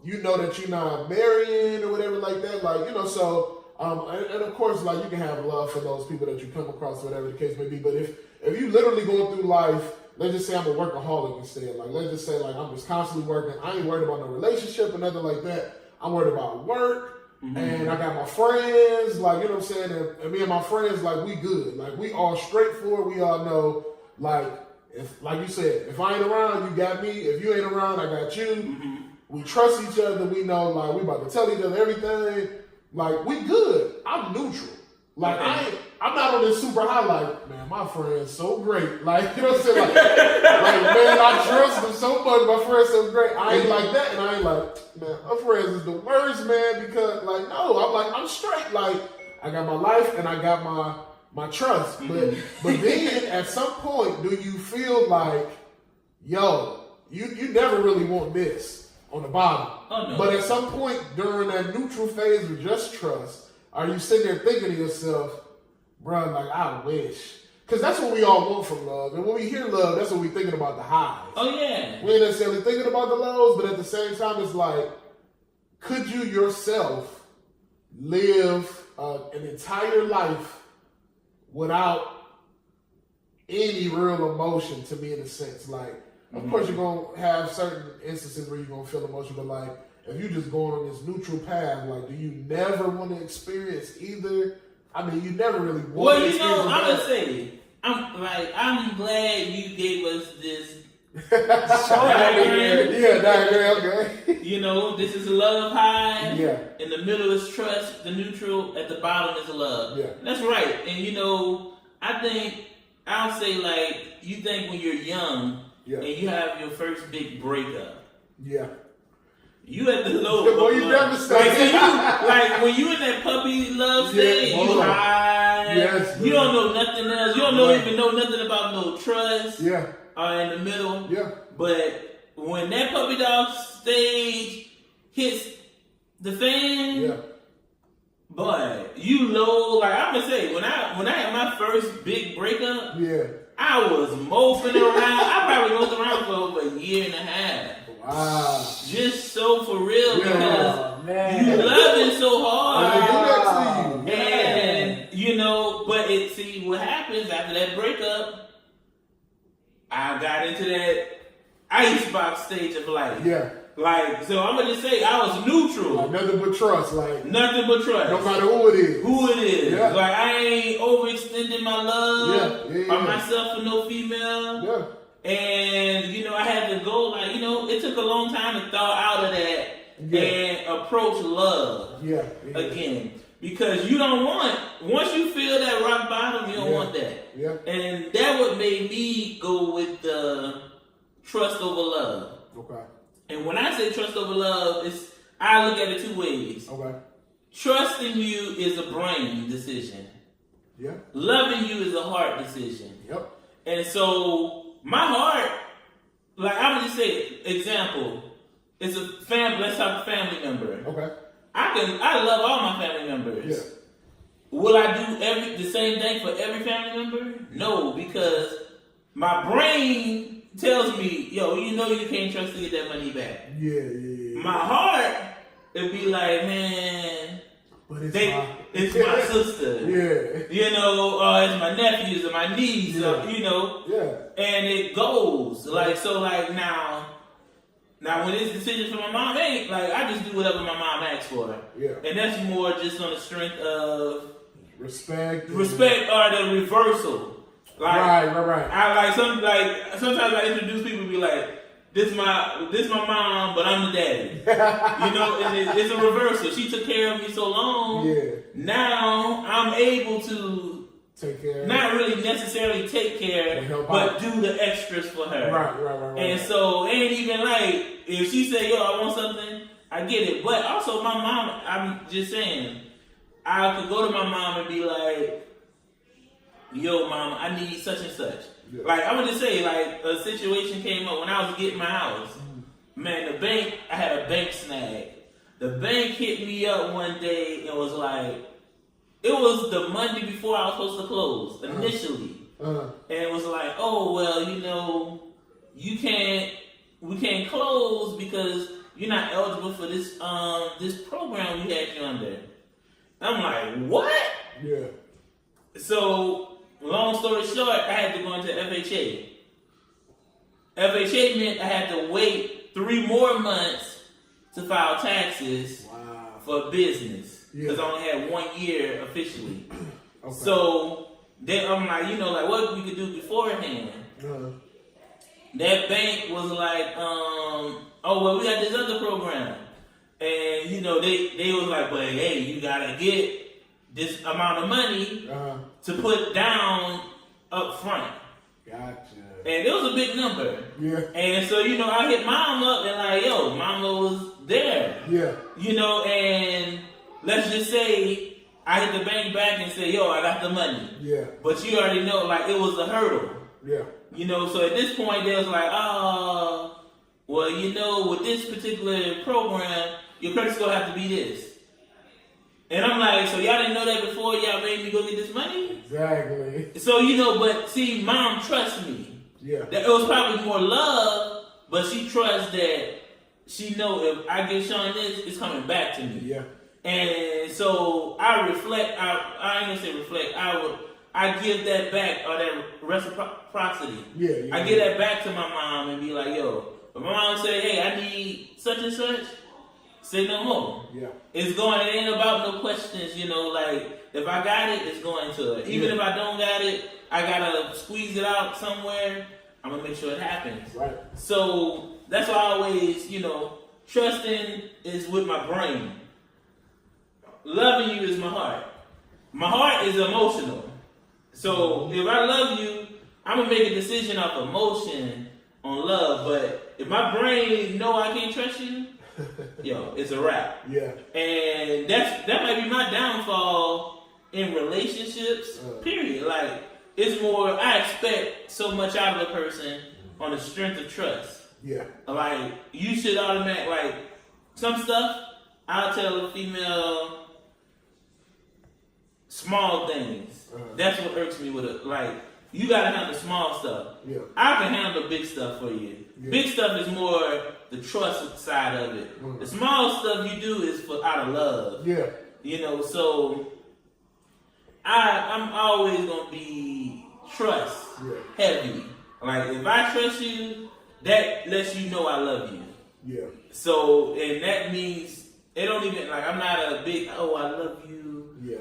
You know that you're not marrying or whatever like that. Like, you know, so, and of course, like, you can have love for those people that you come across, whatever the case may be. But if you literally going through life, let's just say I'm a workaholic instead. Like, let's just say, like, I'm just constantly working. I ain't worried about no relationship or nothing like that. I'm worried about work. And I got my friends, like, you know what I'm saying? And me and my friends, like, we good. Like, we all straightforward. We all know, like, if, like you said, if I ain't around, you got me. If you ain't around, I got you. We trust each other. We know, like, we about to tell each other everything. Like, we good. I'm neutral. Like, I'm not on this super high, like, man, my friend's so great. Like, you know what I'm saying? Like, man, I trust them so much. My friend's so great. I ain't like that. And I ain't like, man, my friends is the worst, man, because, like, no, I'm like, I'm straight. Like, I got my life and I got my trust. But then at some point, do you feel like, yo, you never really want this on the bottom. Oh, no. But at some point during that neutral phase of just trust, are you sitting there thinking to yourself, bro, like, I wish. Because that's what we all want from love. And when we hear love, that's what we're thinking about, the highs. Oh, yeah. We ain't necessarily thinking about the lows, but at the same time, it's like, could you yourself live an entire life without any real emotion, to me, in a sense? Like, of course, you're going to have certain instances where you're going to feel emotion, but like, if you just going on this neutral path, like, do you never want to experience either? I mean, you never really want Well, to you experience know, I'm going to say, I'm glad you gave us this diagram. Yeah, diagram, okay. You know, this is love high. Yeah. In the middle is trust. The neutral. At the bottom is love. Yeah. That's right. And you know, I'll say, like, you think when you're young and you have your first big breakup. Yeah. You at the low. Boy, you devastated. Like when you in that puppy love stage, you high. Yes. You don't know nothing else. You don't even know nothing about no trust. Yeah. In the middle. Yeah. But when that puppy dog stage hits the fan, But you know, like I'm gonna say, when I had my first big breakup, Yeah. I was moping around. I probably moped around for over a year and a half. Wow. Just so for real, Yeah. because Oh, man. you love it so hard. They do that to you. And you know, but see what happens after that breakup. I got into that icebox stage of life. Yeah. Like, so I'm gonna just say I was neutral. Like nothing but trust. Like Nothing but trust. no matter who it is. Who it is. Yeah. Like I ain't overextending my love Yeah. or myself for no female. Yeah. And you know, I had to go like, you know, it took a long time to thaw out of that and approach love Yeah. again. Because you don't want, once you feel that rock bottom, you don't want that. Yeah. And that what made me go with the trust over love. Okay. And when I say trust over love, I look at it two ways. Okay. Trusting you is a brain decision. Yeah. Loving you is a heart decision. Yep. And so my heart, like I'm gonna just say, example, it's a family. Let's talk family member. Okay. I love all my family members. Yeah. Will I do the same thing for every family member? No, because my brain tells me, yo, you know you can't trust to get that money back. Yeah. My heart, it'd be like, man, But it's it's my sister. Yeah. You know, it's my nephews or my niece, Yeah. you know, Yeah. and it goes. Like, so like now when it's decisions for my mom, ain't like I just do whatever my mom asks for. Yeah. And that's more just on the strength of Respect or the reversal. Like right. sometimes I introduce people be like, this my mom, but I'm the daddy. You know, and it's a reversal. She took care of me so long. Yeah. Now I'm able to Take care. not really necessarily take care, Help but out. do the extras for her. Right. And so it ain't even like if she say, yo, I want something, I get it. But also my mom, I'm just saying, I could go to my mom and be like, yo, mom, I need such and such. Yeah. Like I'm gonna just say, like a situation came up when I was getting my house. Man, I had a bank snag. The bank hit me up one day and was like, it was the Monday before I was supposed to close initially. And it was like, oh, well, you know, we can't close because you're not eligible for this program we had you under. I'm like, what? Yeah. So, long story short, I had to go into FHA. FHA meant I had to wait 3 more months to file taxes for business. Because I only had 1 year officially. Okay. So, then I'm like, you know, like what we could do beforehand. That bank was like, oh, well, we got this other program. And, you know, they was like, but hey, you got to get this amount of money to put down up front. Gotcha. And it was a big number. Yeah. And so, you know, I hit mom up and like, yo, mama was there. Yeah. You know, and let's just say I hit the bank back and say, yo, I got the money. Yeah. But you already know, like, it was a hurdle. Yeah. You know, so at this point, they was like, oh, well, you know, with this particular program, your credit score have to be this. And I'm like, so y'all didn't know that before y'all made me go get this money? Exactly. So, you know, but see, mom trusts me. Yeah. It was probably more love, but she trusts that she know if I give Sean this, it's coming back to me. Yeah. And so I reflect, I ain't gonna say reflect, I give that back, or that reciprocity. Yeah. I give that back to my mom and be like, yo, if my mom say, hey, I need such and such, say no more. Yeah. It's going, it ain't about no questions, you know, like, if I got it, it's going to her. Even if I don't got it, I gotta squeeze it out somewhere, I'm gonna make sure it happens. Right. So, that's why I always, you know, trusting is with my brain. Loving you is my heart. My heart is emotional. So if I love you, I'm gonna make a decision off emotion on love. But if my brain know I can't trust you, yo, it's a wrap. Yeah. And that might be my downfall in relationships. Period. Like it's more I expect so much out of a person on the strength of trust. Yeah. Like you should automatically like some stuff. I'll tell a female. small things. That's what irks me with it. Like, you gotta handle small stuff. Yeah. I can handle big stuff for you. Yeah. Big stuff is more the trust side of it. The small stuff you do is for out of love. Yeah. You know, so I'm always gonna be trust heavy. Like, if I trust you, that lets you know I love you. Yeah. So, and that means it don't even, like, I'm not a big, oh, I love you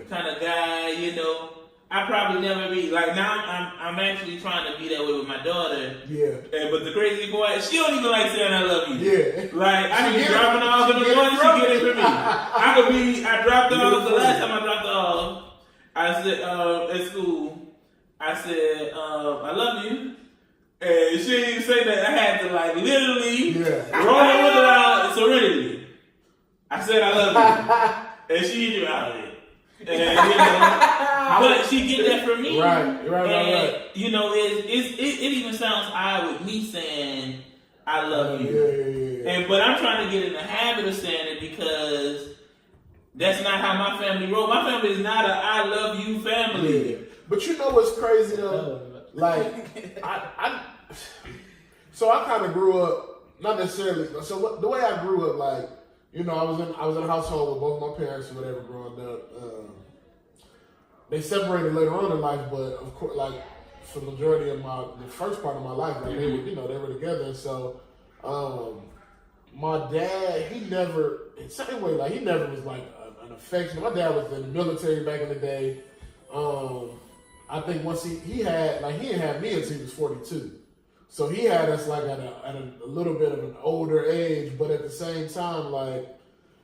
kind of guy, you know. I probably never be, like, now I'm actually trying to be that way with my daughter. Yeah. But the crazy part, she don't even like saying I love you. Yeah. Like, I can be dropping off in the morning, she get it from me. I dropped off, the last time I dropped off, I said, at school, I said, I love you. And she didn't even say that. I had to, like, literally roll it with her serenity. I said, I love you. And she knew out of it. And, you know, but she get that from me. Right. You know, it even sounds odd with me saying, I love you. Yeah. But I'm trying to get in the habit of saying it because that's not how my family rolls. My family is not a I love you family. Yeah. But you know what's crazy though? Like, so I kind of grew up, not necessarily. So the way I grew up, like, you know, I was in a household with both my parents or whatever growing up. They separated later on in life, but of course, like, for the majority of the first part of my life, like, they were together. And so, my dad, he never, in the same way, like, he never was like an affection. My dad was in the military back in the day. I think once he didn't have me until he was 42. So he had us like at a little bit of an older age, but at the same time, like,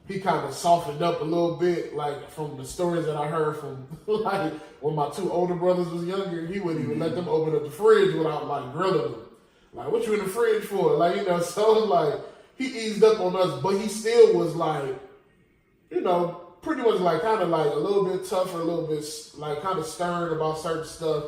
he kind of softened up a little bit, like, from the stories that I heard from, like, when my two older brothers was younger, he wouldn't even let them open up the fridge without, like, grilling them. Like, what you in the fridge for? Like, you know, so, like, he eased up on us, but he still was, like, you know, pretty much, like, kind of, like, a little bit tougher, a little bit, like, kind of stern about certain stuff.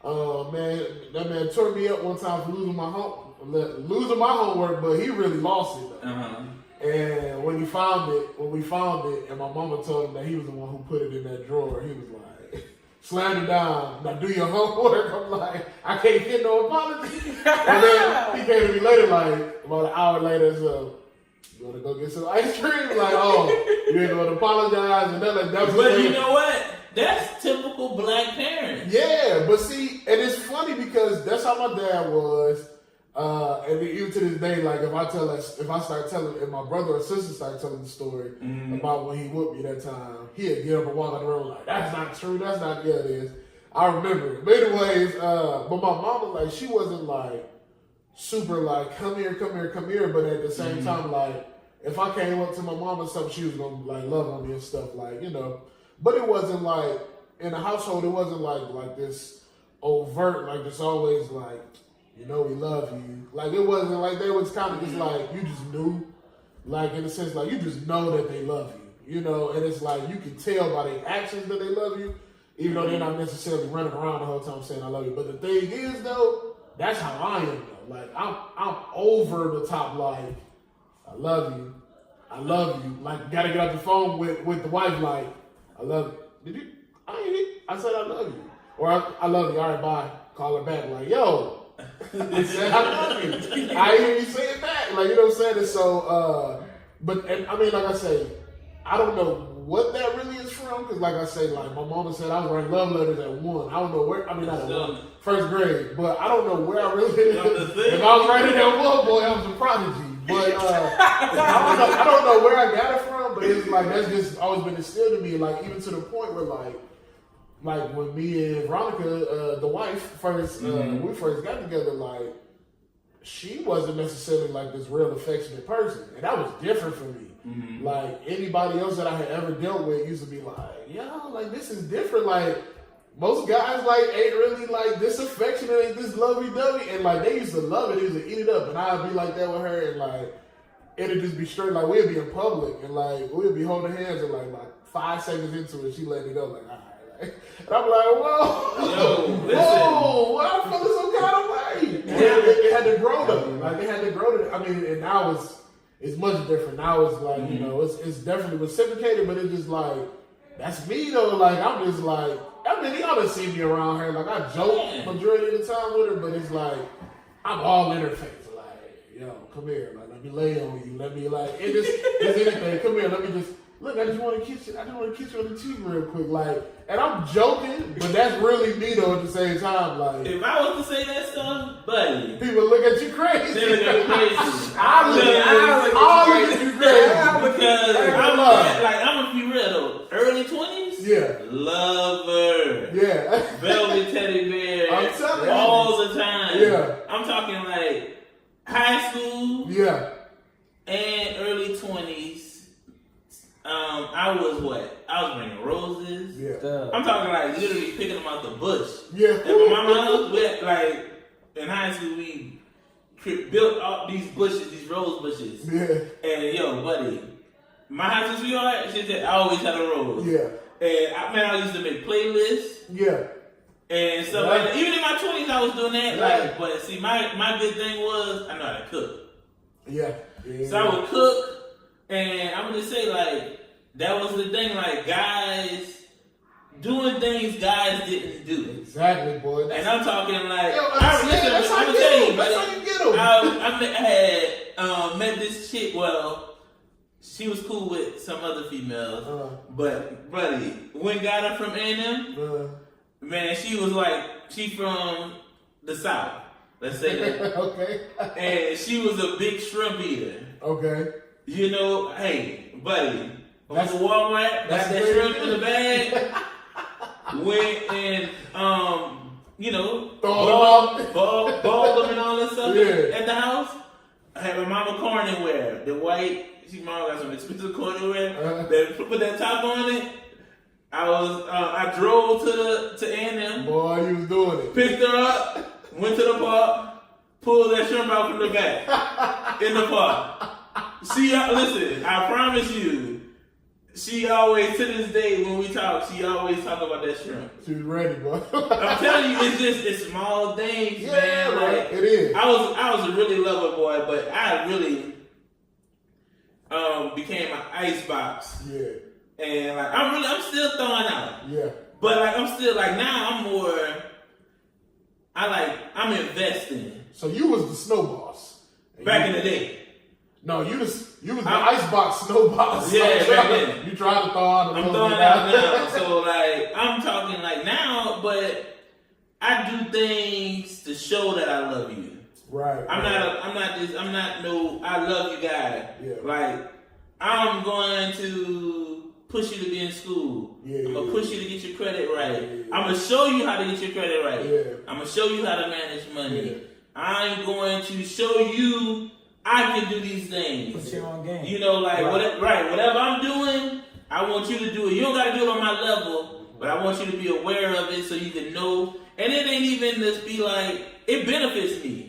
Man, that man tore me up one time for losing my homework, but he really lost it, though. And when we found it, and my mama told him that he was the one who put it in that drawer, he was like, slammed it down. Now do your homework. I'm like, I can't get no apology. And then he came to me later, like, about an hour later, so, you want to go get some ice cream? Like, oh, you ain't going to apologize? And that was but you know what? That's typical black parents. Yeah, but see, and it's funny because that's how my dad was. And even to this day, like, if my brother or sister start telling the story about when he whooped me that time, he'd get up and walk out the room like, that's not true, that's not, yeah, it is. I remember it. But anyways, but my mama, like, she wasn't like super like, come here, but at the same time, like, if I came up to my mom or something, she was gonna like love on me and stuff, like, you know. But it wasn't like, in the household, it wasn't like this overt, like, it's always like, you know, we love you. Like, it wasn't like, they was kind of just like, you just knew, like, in a sense, like, you just know that they love you, you know, and it's like, you can tell by their actions that they love you, even though they're not necessarily running around the whole time saying I love you. But the thing is, though, that's how I am, though. Like, I'm over the top, like, I love you. Like, gotta get off the phone with the wife, like, I love you. I said I love you. Or I love you, all right, bye. Call her back, like, yo, I said I love you. I hear you say it back. Like, you know what I'm saying? And so, and I mean, like I say, I don't know what that really is from, because like I say, like, my mama said I was writing love letters at 1. I don't know where, I mean, not at 1, first grade, but I don't know where I really, if I was writing at 1, boy, I was a prodigy. But I don't know where I got it from, but it's like, that's just always been instilled in me, like, even to the point where, like when me and Veronica, the wife, first, when we first got together, like, she wasn't necessarily like this real affectionate person, and that was different for me. Like, anybody else that I had ever dealt with used to be like, yo, like, this is different. Like, most guys, like, ain't really like this affectionate, ain't this lovey-dovey, and like, they used to love it, they used to eat it up, and I'd be like that with her, and like, it'd just be straight, like, we'd be in public, and like, we'd be holding hands, and like 5 seconds into it, she let it go, like, all right. And I'm like, whoa, I feel some kind of way. It had to grow though. Like, it had to grow to, I mean, and now it's much different. Now it's like, you know, it's definitely reciprocated, but it's just like, that's me though. Like I'm just like, I mean, y'all done see me around her. Like I joke majority of the time with her, but it's like I'm all in her face. Like, yo, come here. Like, let me lay on you. Let me like, it just anything. Come here. Let me just look. I just want to kiss you. I just want to kiss you on the cheek real quick. Like, and I'm joking, but that's really me though. At the same time, like, if I was to say that stuff, buddy, people look at you crazy. they look at me crazy. I look at you crazy. Because I'm gonna be real though. Early 20s? Yeah. Love her. Yeah. Velvet teddy bear. I'm telling you. All the time. Yeah. I'm talking like high school Yeah. and early 20s. I was bringing roses. Yeah. I'm talking like literally picking them out the bush. Yeah. At my mama's house, like in high school, we built up these bushes, these rose bushes. Yeah. And yo, buddy, my high school sweetheart, she said I always had a rose. Yeah. And I used to make playlists. Yeah. And stuff like that. Even in my 20s, I was doing that. Like, but see, my good thing was I know how to cook. Yeah. Yeah. So I would cook, and I'm gonna just say like that was the thing. Like guys doing things guys didn't do. Exactly, boy. And I'm talking like Yo, I'm gonna tell you, that's how you get them. I had met this chick. Well, she was cool with some other females, but buddy, when got her from A&M, man, she was like she from the South. Let's say that. Okay. And she was a big shrimp eater. Okay. You know, hey, buddy, went That's- to Walmart, got that's that great. shrimp in the bag, went and you know, balled them and all that stuff at the house. I had my mama corningware, the white. She mama got some expensive corningware. That put that top on it. I drove to A&M. Boy, you was doing it. Picked her up, went to the park, pulled that shrimp out from the back in the park. Listen, I promise you, she always, to this day, when we talk, she always talk about that shrimp. She was ready, bro. I'm telling you, it's small things, man. Like, it is. I was a really lover boy, but I really became an icebox. Yeah. And like, I'm still throwing out. Yeah. But like, I'm still like, now I'm more, I'm investing. So you was the snow boss. Back in the day. No, you was the icebox snow boss. Yeah, back then. You tried to thaw out. I'm throwing out now. So like, I'm talking like now, but I do things to show that I love you. Right. I love you guy. Yeah. Like, I'm going to push you to be in school. I'm going to push you to get your credit right. I'm going to show you how to get your credit right. Yeah. I'm going to show you how to manage money. Yeah. I'm going to show you I can do these things. Put you on game. You know, like, whatever I'm doing, I want you to do it. You don't got to do it on my level, but I want you to be aware of it so you can know. And it ain't even just be like, it benefits me.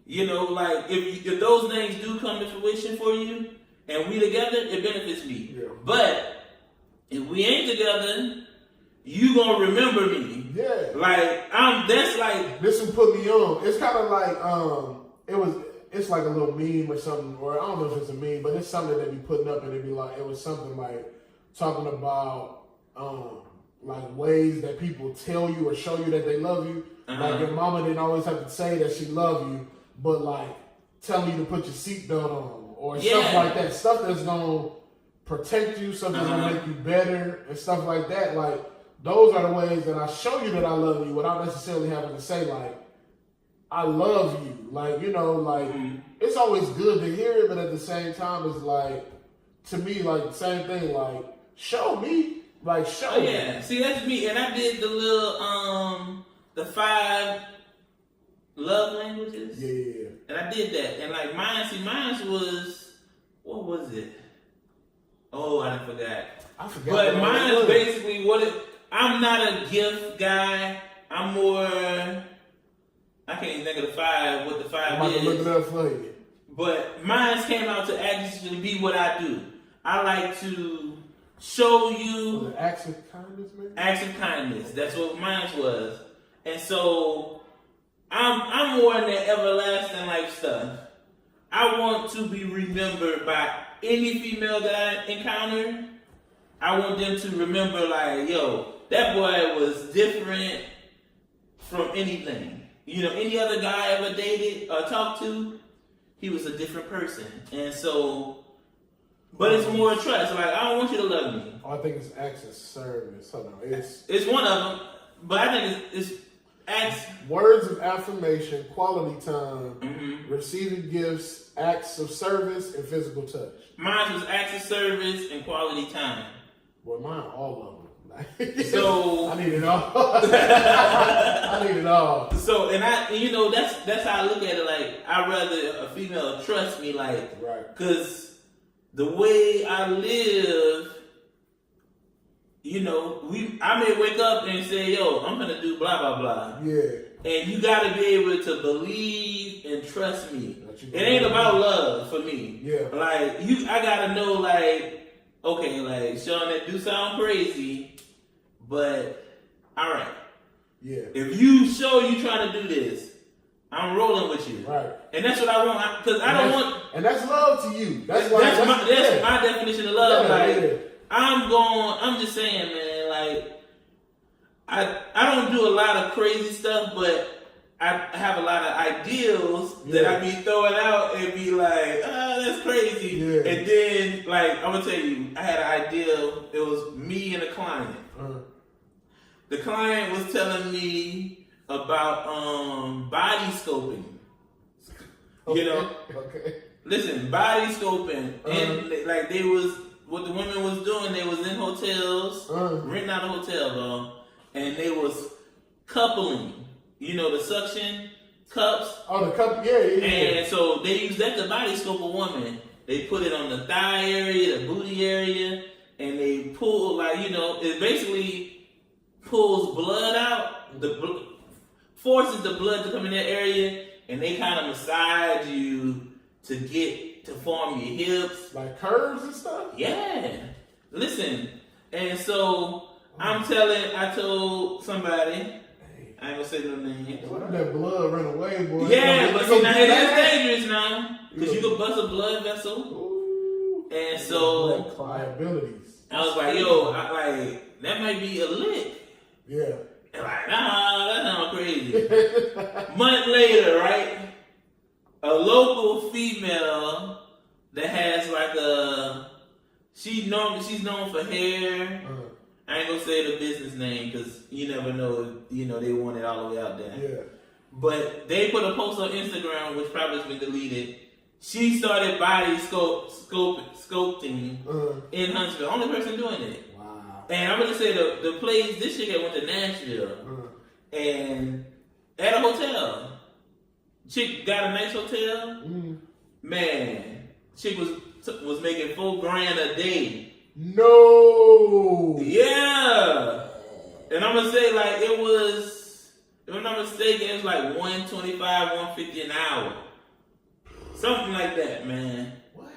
You know, like, if those things do come to fruition for you, and we together, it benefits me. Yeah. But if we ain't together, you gonna remember me. Yeah. Like, that's like, This one put me on. It's kind of like it's like a little meme or something, or I don't know if it's a meme, but it's something they be putting up and it be like, it was something like talking about like ways that people tell you or show you that they love you. Like your mama didn't always have to say that she loved you, but like telling you to put your seatbelt on or stuff like that. Stuff that's gonna protect you, stuff that's gonna make you better and stuff like that. Like those are the ways that I show you that I love you without necessarily having to say like, I love you. Like, you know, like it's always good to hear it, but at the same time it's like, to me, like the same thing, like show me. Like show me. yeah. See, that's me. And I did the little the 5 love languages. Yeah. And I did that. And like mine was, what was it? Oh, I forgot. I forgot. But mine is basically I'm not a gift guy. I'm more, I can't even think of what the 5 I'm about to look it is. up for you. But mine came out to actually be what I do. I like to show you Acts of kindness, man. acts of kindness. That's what mine was. And so I'm more in that everlasting life stuff. I want to be remembered by any female that I encounter I want them to remember, like, yo, that boy was different from anything. You know, any other guy I ever dated or talked to, he was a different person. And so, but it's more trust. Like, I don't want you to love me. Oh, I think it's acts of service. Hold on. It's one of them, but I think it's acts. Words of affirmation, quality time, Mm-hmm. receiving gifts, acts of service, and physical touch. Mine was acts of service and quality time. Well, mine, all of them. So I need it all. I need it all. So, and that's how I look at it. Like, I'd rather a female trust me, like, Right. because the way I live, you know, I may wake up and say, yo, I'm gonna do blah blah blah. Yeah. And you gotta be able to believe and trust me. That you It ain't about love for me. Yeah. Like, I gotta know, like, okay, like, Sean, that do sound crazy, but all right. Yeah. If you show you trying to do this, I'm rolling with you. Right. And that's what I want, because I don't want. And that's love to you. That's my definition of love. Yeah, like, yeah. I'm just saying, man, like, I don't do a lot of crazy stuff, but I have a lot of ideals that I be throwing out and be like, that's crazy. Yeah. And then, like, I'm gonna tell you, I had an ideal. It was me and a client. The client was telling me about body scoping. Okay. You know, Okay. listen, body scoping, and like what the women was doing, they was in hotels, renting out a hotel, bro, and they was coupling. You know, the suction cups. Oh, the cup, yeah. And so they use that to body scope a woman. They put it on the thigh area, the booty area, and they pull, like, you know, it basically pulls blood out, forces the blood to come in that area, and they kind of massage you to form your hips. Like curves and stuff? Yeah. Listen, and so I told somebody, I ain't gonna say no names. What if that blood run away, boy? Yeah, but see, now it is that. dangerous now, because you could bust a blood vessel. Ooh. And so Liabilities. I was like, yo, that might be a lick. Yeah. And like, nah, that sounds crazy. Month later, right? A local female that has like she's known for hair. I ain't gonna say the business name because you never know. You know, they want it all the way out there. Yeah. But they put a post on Instagram, which probably has been deleted. She started body sculpting in Huntsville. Only person doing it. Wow. And I'm gonna say the place. This chick had went to Nashville and at a hotel. Chick got a nice hotel. Man, chick was making $4,000 a day. No. Yeah. And I'm gonna say, like, it was, if I'm not mistaken, it was like $125, $150 an hour. Something like that, man. What?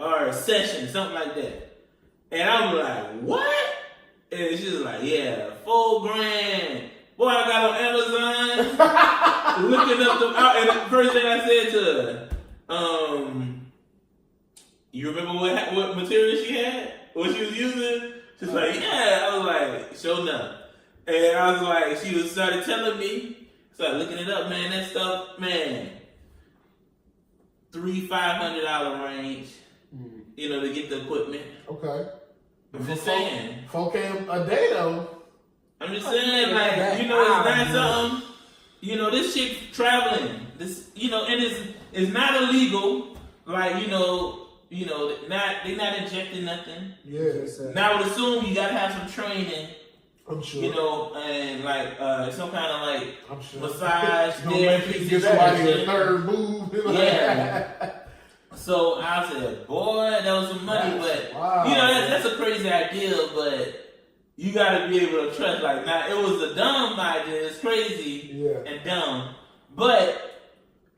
Or a session, something like that. And I'm like, what? And she was like, yeah, $4,000. Boy, I got on Amazon, looking up and the first thing I said to her, you remember what material she had? What she was using? She's like, yeah. I was like, sure enough. And I was like, she started telling me, started looking it up, man, that stuff, man, $300-$500 range, you know, to get the equipment. Okay. I'm just saying. $4,000 a day though. I'm just saying, like, you know, it's not something, you know, this chick traveling, this, you know, and it's not illegal, like, you know, they're not injecting nothing. Yeah. Now I would assume you gotta have some training, I'm sure. you know, and like some kind of like I'm sure. massage Don't make therapy you give somebody a situation. third move. Yeah. So I said, boy, that was some money, but Wow. you know, that's a crazy idea, but you gotta be able to trust. Like, now it was a dumb idea, it's crazy and dumb, but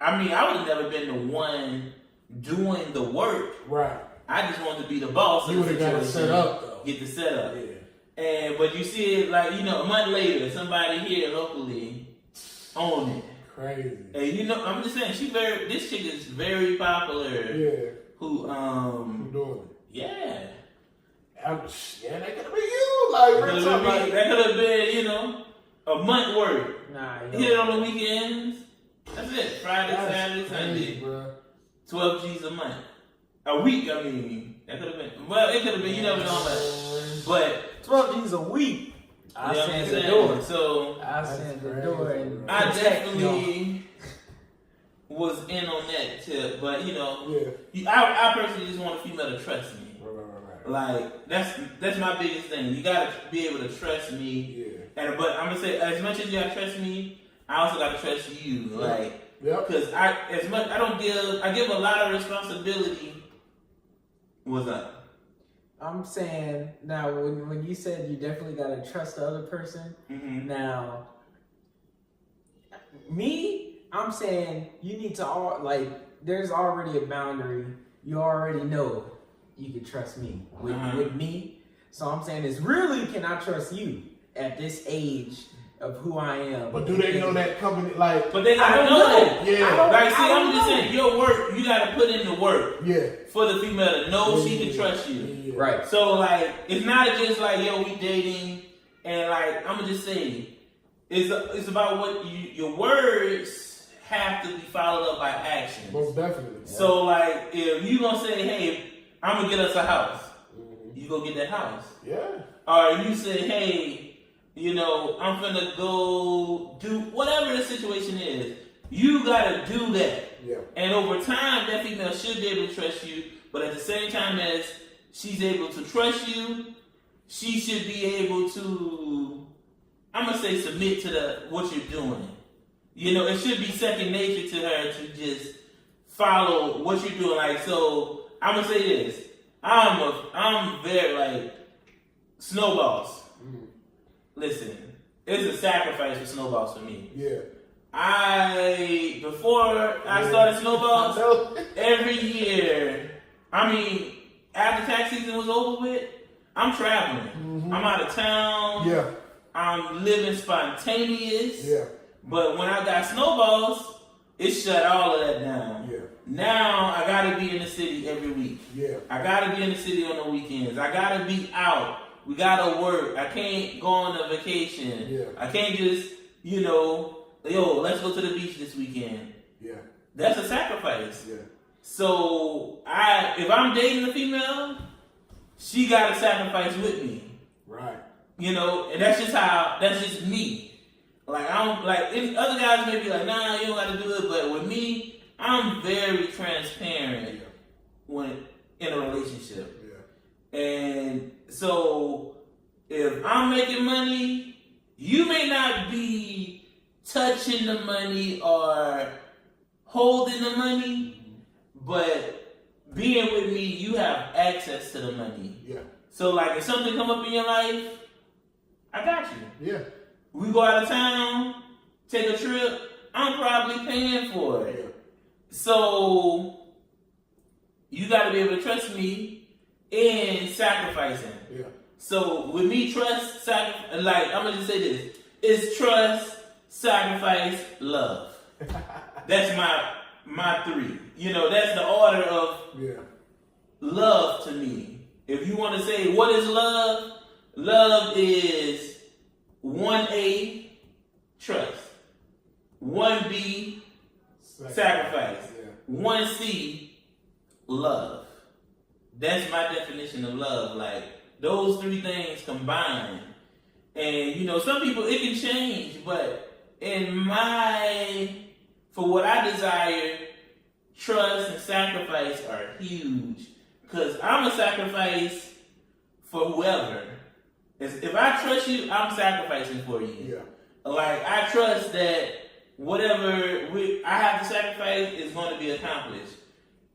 I mean, I would have never been the one doing the work. Right. I just wanted to be the boss. You would have got it set up though. Get the setup. Yeah. But you see it, like, you know, a month later, somebody here locally owned it. Crazy. And you know, I'm just saying, this chick is very popular. Yeah. Who I'm doing it. yeah. Yeah, that could have been you. Like, real talk, like, that could have been, you know, a month work. Nah, Hit it on the weekends. That's it. Friday, Saturday, Sunday. Bro. 12 G's a month. A week, I mean. That could have been. Well, it could have been. You never know. But 12 G's a week. I you know what send I'm the saying? door. So I send the door and I protect y'all. definitely was in on that tip. But, you know, Yeah. I personally just want a female to trust me. Right. Like, that's my biggest thing. You gotta be able to trust me. Yeah. And but I'm gonna say, as much as you gotta trust me, I also gotta trust you. Like, Yep. because I give a lot of responsibility. What's up? I'm saying now when you said you definitely gotta trust the other person. Mm-hmm. Now, I'm saying you need to there's already a boundary. You already know you can trust me with me. So I'm saying is really can I trust you at this age of who I am? But do they know that company? Like, But they I gotta don't know know. that. yeah. Like, see, I don't I'm just know. saying, your work, you gotta put in the work Yeah. for the female to know she Yeah. can trust you. Yeah. Right. So, like, it's not just like, yo, we dating, and like, I'm gonna just say, it's about what your words have to be followed up by action. Most definitely. So, like, if you gonna say, hey, I'm gonna get us a house, you go get that house. Yeah. Or you say, hey, you know, I'm finna go do whatever the situation is. You gotta do that. Yeah. And over time, that female should be able to trust you. But at the same time as she's able to trust you, she should be able to, I'm gonna say, submit to what you're doing. You know, it should be second nature to her to just follow what you're doing. Like, so I'm gonna say this. I'm very like snowballs. Listen, it's a sacrifice for snowballs for me. Yeah. Before I started snowballs, every year, I mean, after tax season was over with, I'm traveling. I'm out of town. Yeah. I'm living spontaneous. Yeah. But when I got snowballs, it shut all of that down. Yeah. Now I gotta be in the city every week. Yeah. I gotta be in the city on the weekends. I gotta be out. We gotta work. I can't go on a vacation. Yeah. I can't just, you know, yo, let's go to the beach this weekend. Yeah. That's a sacrifice. Yeah. So if I'm dating a female, she gotta sacrifice with me. Right. You know, and that's just me. Like, I don't, like, other guys may be like, nah, you don't gotta do it, but with me, I'm very transparent when in a relationship. Yeah. And so, if I'm making money, you may not be touching the money or holding the money, but being with me, you have access to the money. Yeah. So, like, if something come up in your life, I got you. Yeah. We go out of town, take a trip, I'm probably paying for it. Yeah. So, you got to be able to trust me in sacrificing. Yeah. So, with me, trust, sacrifice, like, I'm going to just say this. It's trust, sacrifice, love. That's my three. You know, that's the order of love to me. If you want to say, what is love? Love is 1A, trust. 1B, sacrifice. 1C, love. That's my definition of love. Like, those three things combined. And, you know, some people, it can change, but for what I desire, trust and sacrifice are huge. Because I'm a sacrifice for whoever. If I trust you, I'm sacrificing for you. Yeah. Like, I trust that whatever I have to sacrifice is going to be accomplished.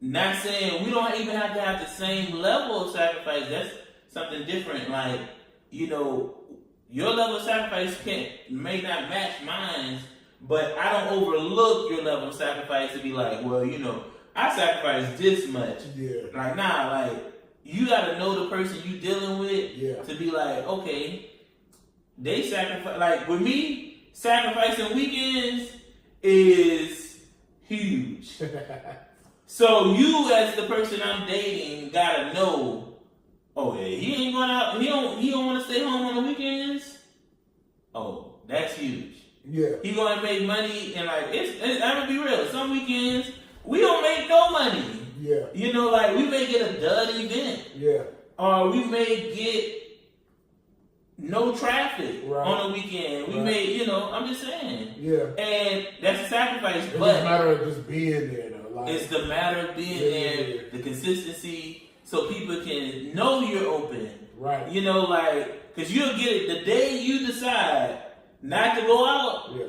Not saying we don't even have to have the same level of sacrifice. That's something different. Like, you know, your level of sacrifice may not match mine, but I don't overlook your level of sacrifice to be like, well, you know, I sacrificed this much. Yeah. Like, nah, like, you gotta know the person you dealing with to be like, okay, they sacrifice. Like, with me, sacrificing weekends is huge. So you, as the person I'm dating, gotta know, Oh yeah, he ain't going out. He don't want to stay home on the weekends. Oh, that's huge. Yeah. He gonna make money and like I'm gonna be real. Some weekends we don't make no money. Yeah. You know, like we may get a dud event, Yeah. or we may get no traffic Right. on the weekend. We Right. may, you know, I'm just saying. Yeah. And that's a sacrifice, It's just a but matter of just being there, though. Like, it's the matter of being there, the consistency, so people can know you're open. right. You know, like, because you'll get it the day you decide not to go out. Yeah.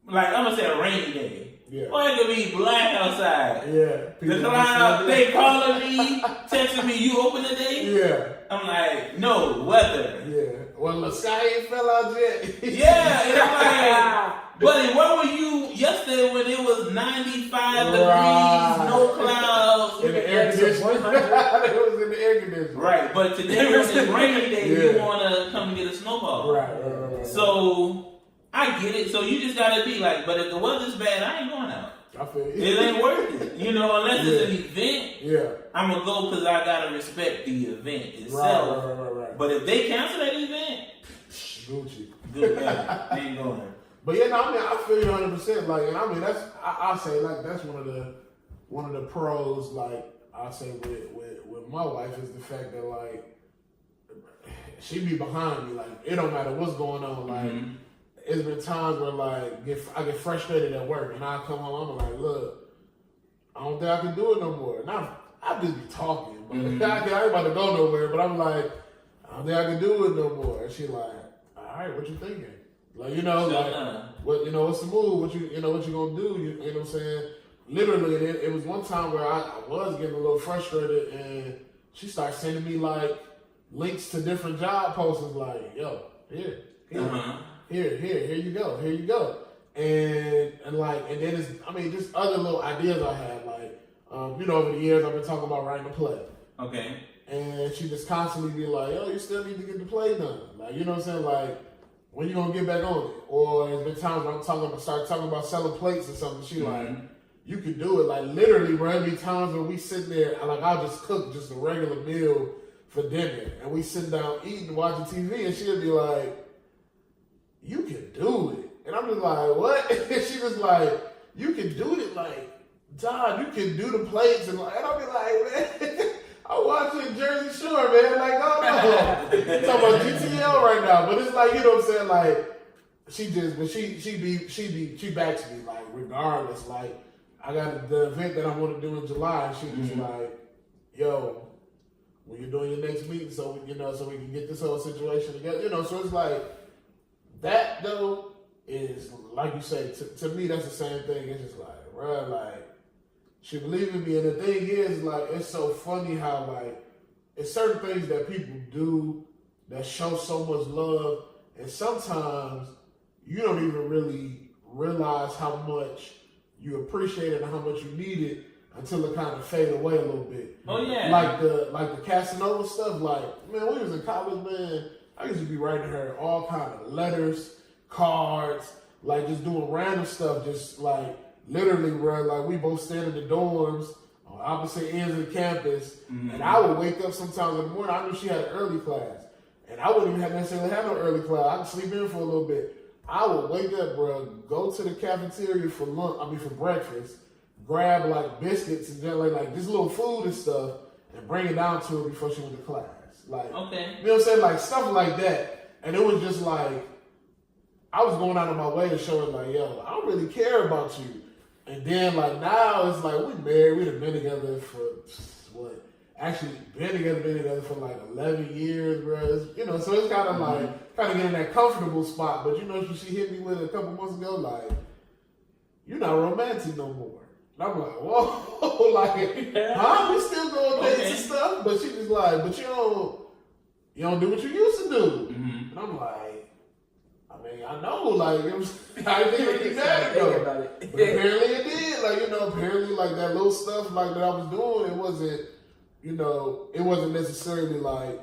Like, I'm going to say a rainy day. Yeah. Or it could be black outside. Yeah. The cloud, they calling me, texting me, you open today? Yeah. I'm like, no, weather. Yeah. Well, the sky ain't fell out yet. Yeah, and I'm like, buddy, where were you yesterday when it was 95 degrees, no clouds? In the air conditioner. It was in the air conditioner. Right, but today when it's rainy day, you Yeah. want to come and get a snowball. Right. So, I get it. So, you just got to be like, but if the weather's bad, I ain't going out. I feel you. It ain't worth it. You know, unless it's an event, Yeah. I'm going to go because I got to respect the event itself. Right. But if they cancel that event, Gucci. good God, I ain't going. But yeah, no, I mean, I feel you 100%. Like, and I mean, that's I say like that's one of the pros. Like I say with my wife is the fact that like she be behind me. Like it don't matter what's going on. Like it's been times where like I get frustrated at work and I come home. I'm like, look, I don't think I can do it no more. And I just be talking, but I ain't about to go nowhere. But I'm like, I don't think I can do it no more. And she like, all right, what you thinking? Like, you know, what, you know, what's the move? What you know, what you gonna do? You know what I'm saying? Literally, it was one time where I was getting a little frustrated, and she started sending me like links to different job postings, like, yo, here you go, and then it's, I mean, just other little ideas I had, like, you know, over the years I've been talking about writing a play. Okay. And she just constantly be like, yo, you still need to get the play done. Like, you know what I'm saying? Like, when you gonna get back on it? Or there's been times when start talking about selling plates or something. She like, you can do it. Like literally, bro, there'll be times when we sit there, and like I'll just cook just a regular meal for dinner, and we sit down eating, watching TV, and she'll be like, you can do it. And I'm just like, what? And she was like, you can do it. Like, Todd, you can do the plates. And I'll be like, man, I'm watching Jersey Shore, man. Like, oh no. Talking about GTL right now. But it's like, you know what I'm saying? Like, she backs me, like, regardless. Like, I got the event that I want to do in July, and she just like, yo, when you're doing your next meeting, so we can get this whole situation together. You know, so it's like, that though is, like you say, to me, that's the same thing. It's just like, bro, like, she believed in me, and the thing is, like, it's so funny how, like, it's certain things that people do that show so much love, and sometimes you don't even really realize how much you appreciate it and how much you need it until it kind of fade away a little bit. Oh yeah. Like the Casanova stuff. Like, man, when we was in college, man, I used to be writing her all kind of letters, cards, like just doing random stuff, just like. Literally, bro, like we both stayed in the dorms on opposite ends of the campus, and I would wake up sometimes in the morning. I knew she had an early class, and I wouldn't even necessarily have no early class. I could sleep in for a little bit. I would wake up, bro, go to the cafeteria for breakfast, grab like biscuits and like this little food and stuff, and bring it down to her before she went to class. Like, okay, you know what I'm saying? Like stuff like that, and it was just like I was going out of my way to show her, like, yo, I don't really care about you. And then, like, now it's like, we married, we've been together for, been together for like 11 years, bro. It's, you know, so it's kind of like, getting that comfortable spot. But, you know, she hit me with a couple months ago, like, you're not romantic no more. And I'm like, whoa, like, huh? We still going dates and stuff? But she was like, but you don't do what you used to do. And I'm like, I mean, I know, like, it was, I didn't think about it. But apparently it did. Like, you know, apparently, like, that little stuff, like, that I was doing, it wasn't necessarily like,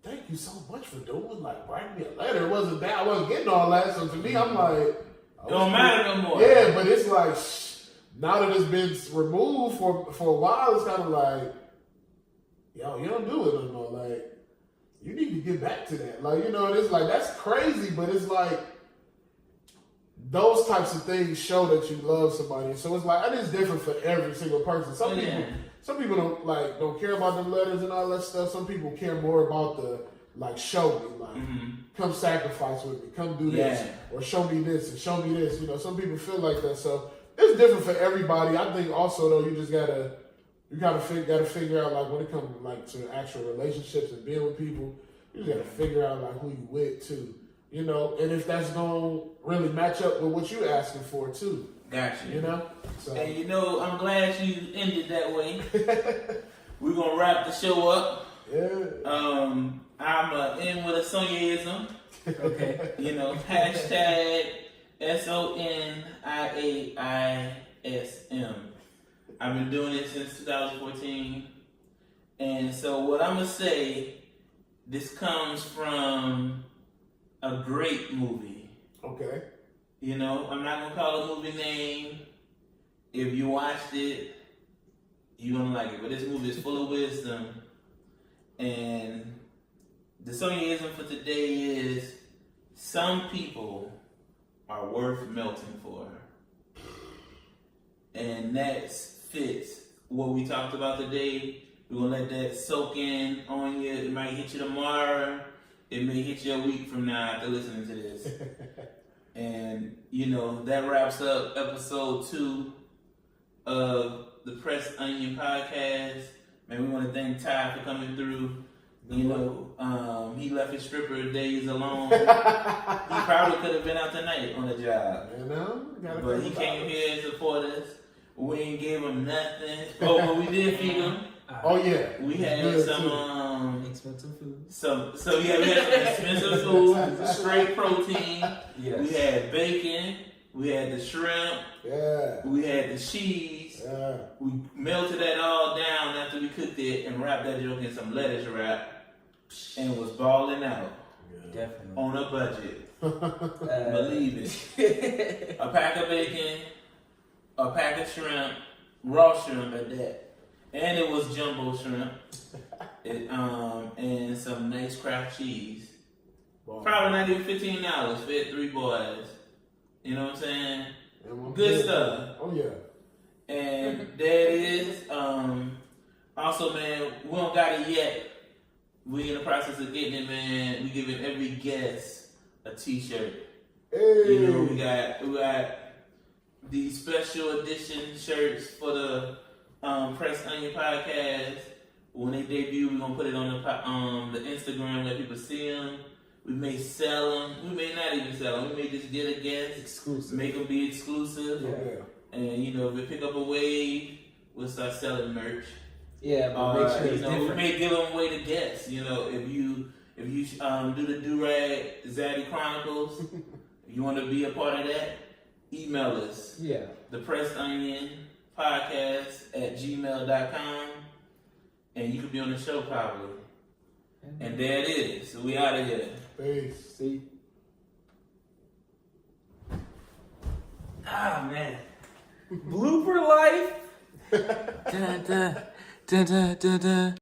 thank you so much for doing, like, writing me a letter. It wasn't that. I wasn't getting all that. So to me, I'm like, it don't matter no more. Yeah, but it's like, now that it's been removed for a while, it's kind of like, yo, you don't do it no more. Like, you need to get back to that. Like, you know, it's like, that's crazy, but it's like, those types of things show that you love somebody. So it's like, and it's different for every single person. Some people don't care about the letters and all that stuff. Some people care more about the, like, show me, like, come sacrifice with me, come do this, or show me this and show me this. You know, some people feel like that. So it's different for everybody. I think also though, you just gotta figure out, like, when it comes like to actual relationships and being with people, you just gotta figure out like who you with too. You know, and if that's gonna really match up with what you're asking for too. Gotcha. You know? So. And you know, I'm glad you ended that way. We're gonna wrap the show up. Yeah. I'm in with a Sonyaism. Okay. You know, hashtag SONIAISM. I've been doing it since 2014. And so what I'm gonna say, this comes from a great movie. Okay. You know, I'm not gonna call a movie name. If you watched it, you're gonna like it. But this movie is full of wisdom. And the Sonyaism for today is, some people are worth melting for. And that fits what we talked about today. We're gonna let that soak in on you. It might hit you tomorrow. It may hit you a week from now after listening to this. And, you know, that wraps up episode 2 of the Pressed Onion podcast. Man, we want to thank Ty for coming through. You know, he left his stripper days alone. He probably could have been out tonight on the job. You know? But he came here and supported us. We ain't gave him nothing. Oh, but we did feed him. Oh, yeah. We had some expensive food. We had some expensive food, straight protein. Yes. We had bacon. We had the shrimp. Yeah. We had the cheese. Yeah. We melted that all down after we cooked it and wrapped that joke in some lettuce wrap and was balling out. Yeah. Definitely. On a budget. Believe it. A pack of bacon, a pack of shrimp, raw shrimp at that. And it was jumbo shrimp. And some nice Kraft cheese. Wow. Probably not even $15. Fed 3 boys. You know what I'm saying? Yeah, Good stuff. Oh, yeah. And there it is. Also, man, we don't got it yet. We in the process of getting it, man. We giving every guest a t-shirt. Hey. You know, we got these special edition shirts for the Press Onion podcast. When they debut, we're gonna put it on the Instagram, let people see them. We may sell them. We may not even sell them. We may just get a guest, Exclusive. make them be exclusive. Yeah. And you know, if we pick up a wave, we'll start selling merch. Yeah, but make sure it's different. We may give them away to guests. You know, if you do the Do-Rag Zaddy Chronicles, if you want to be a part of that, email us. Yeah. The Pressed Onion podcast at gmail.com, and you could be on the show probably. And there it is. So we out of here. Peace. See? Ah, man. Blooper life. Da, da, da, da, da, da.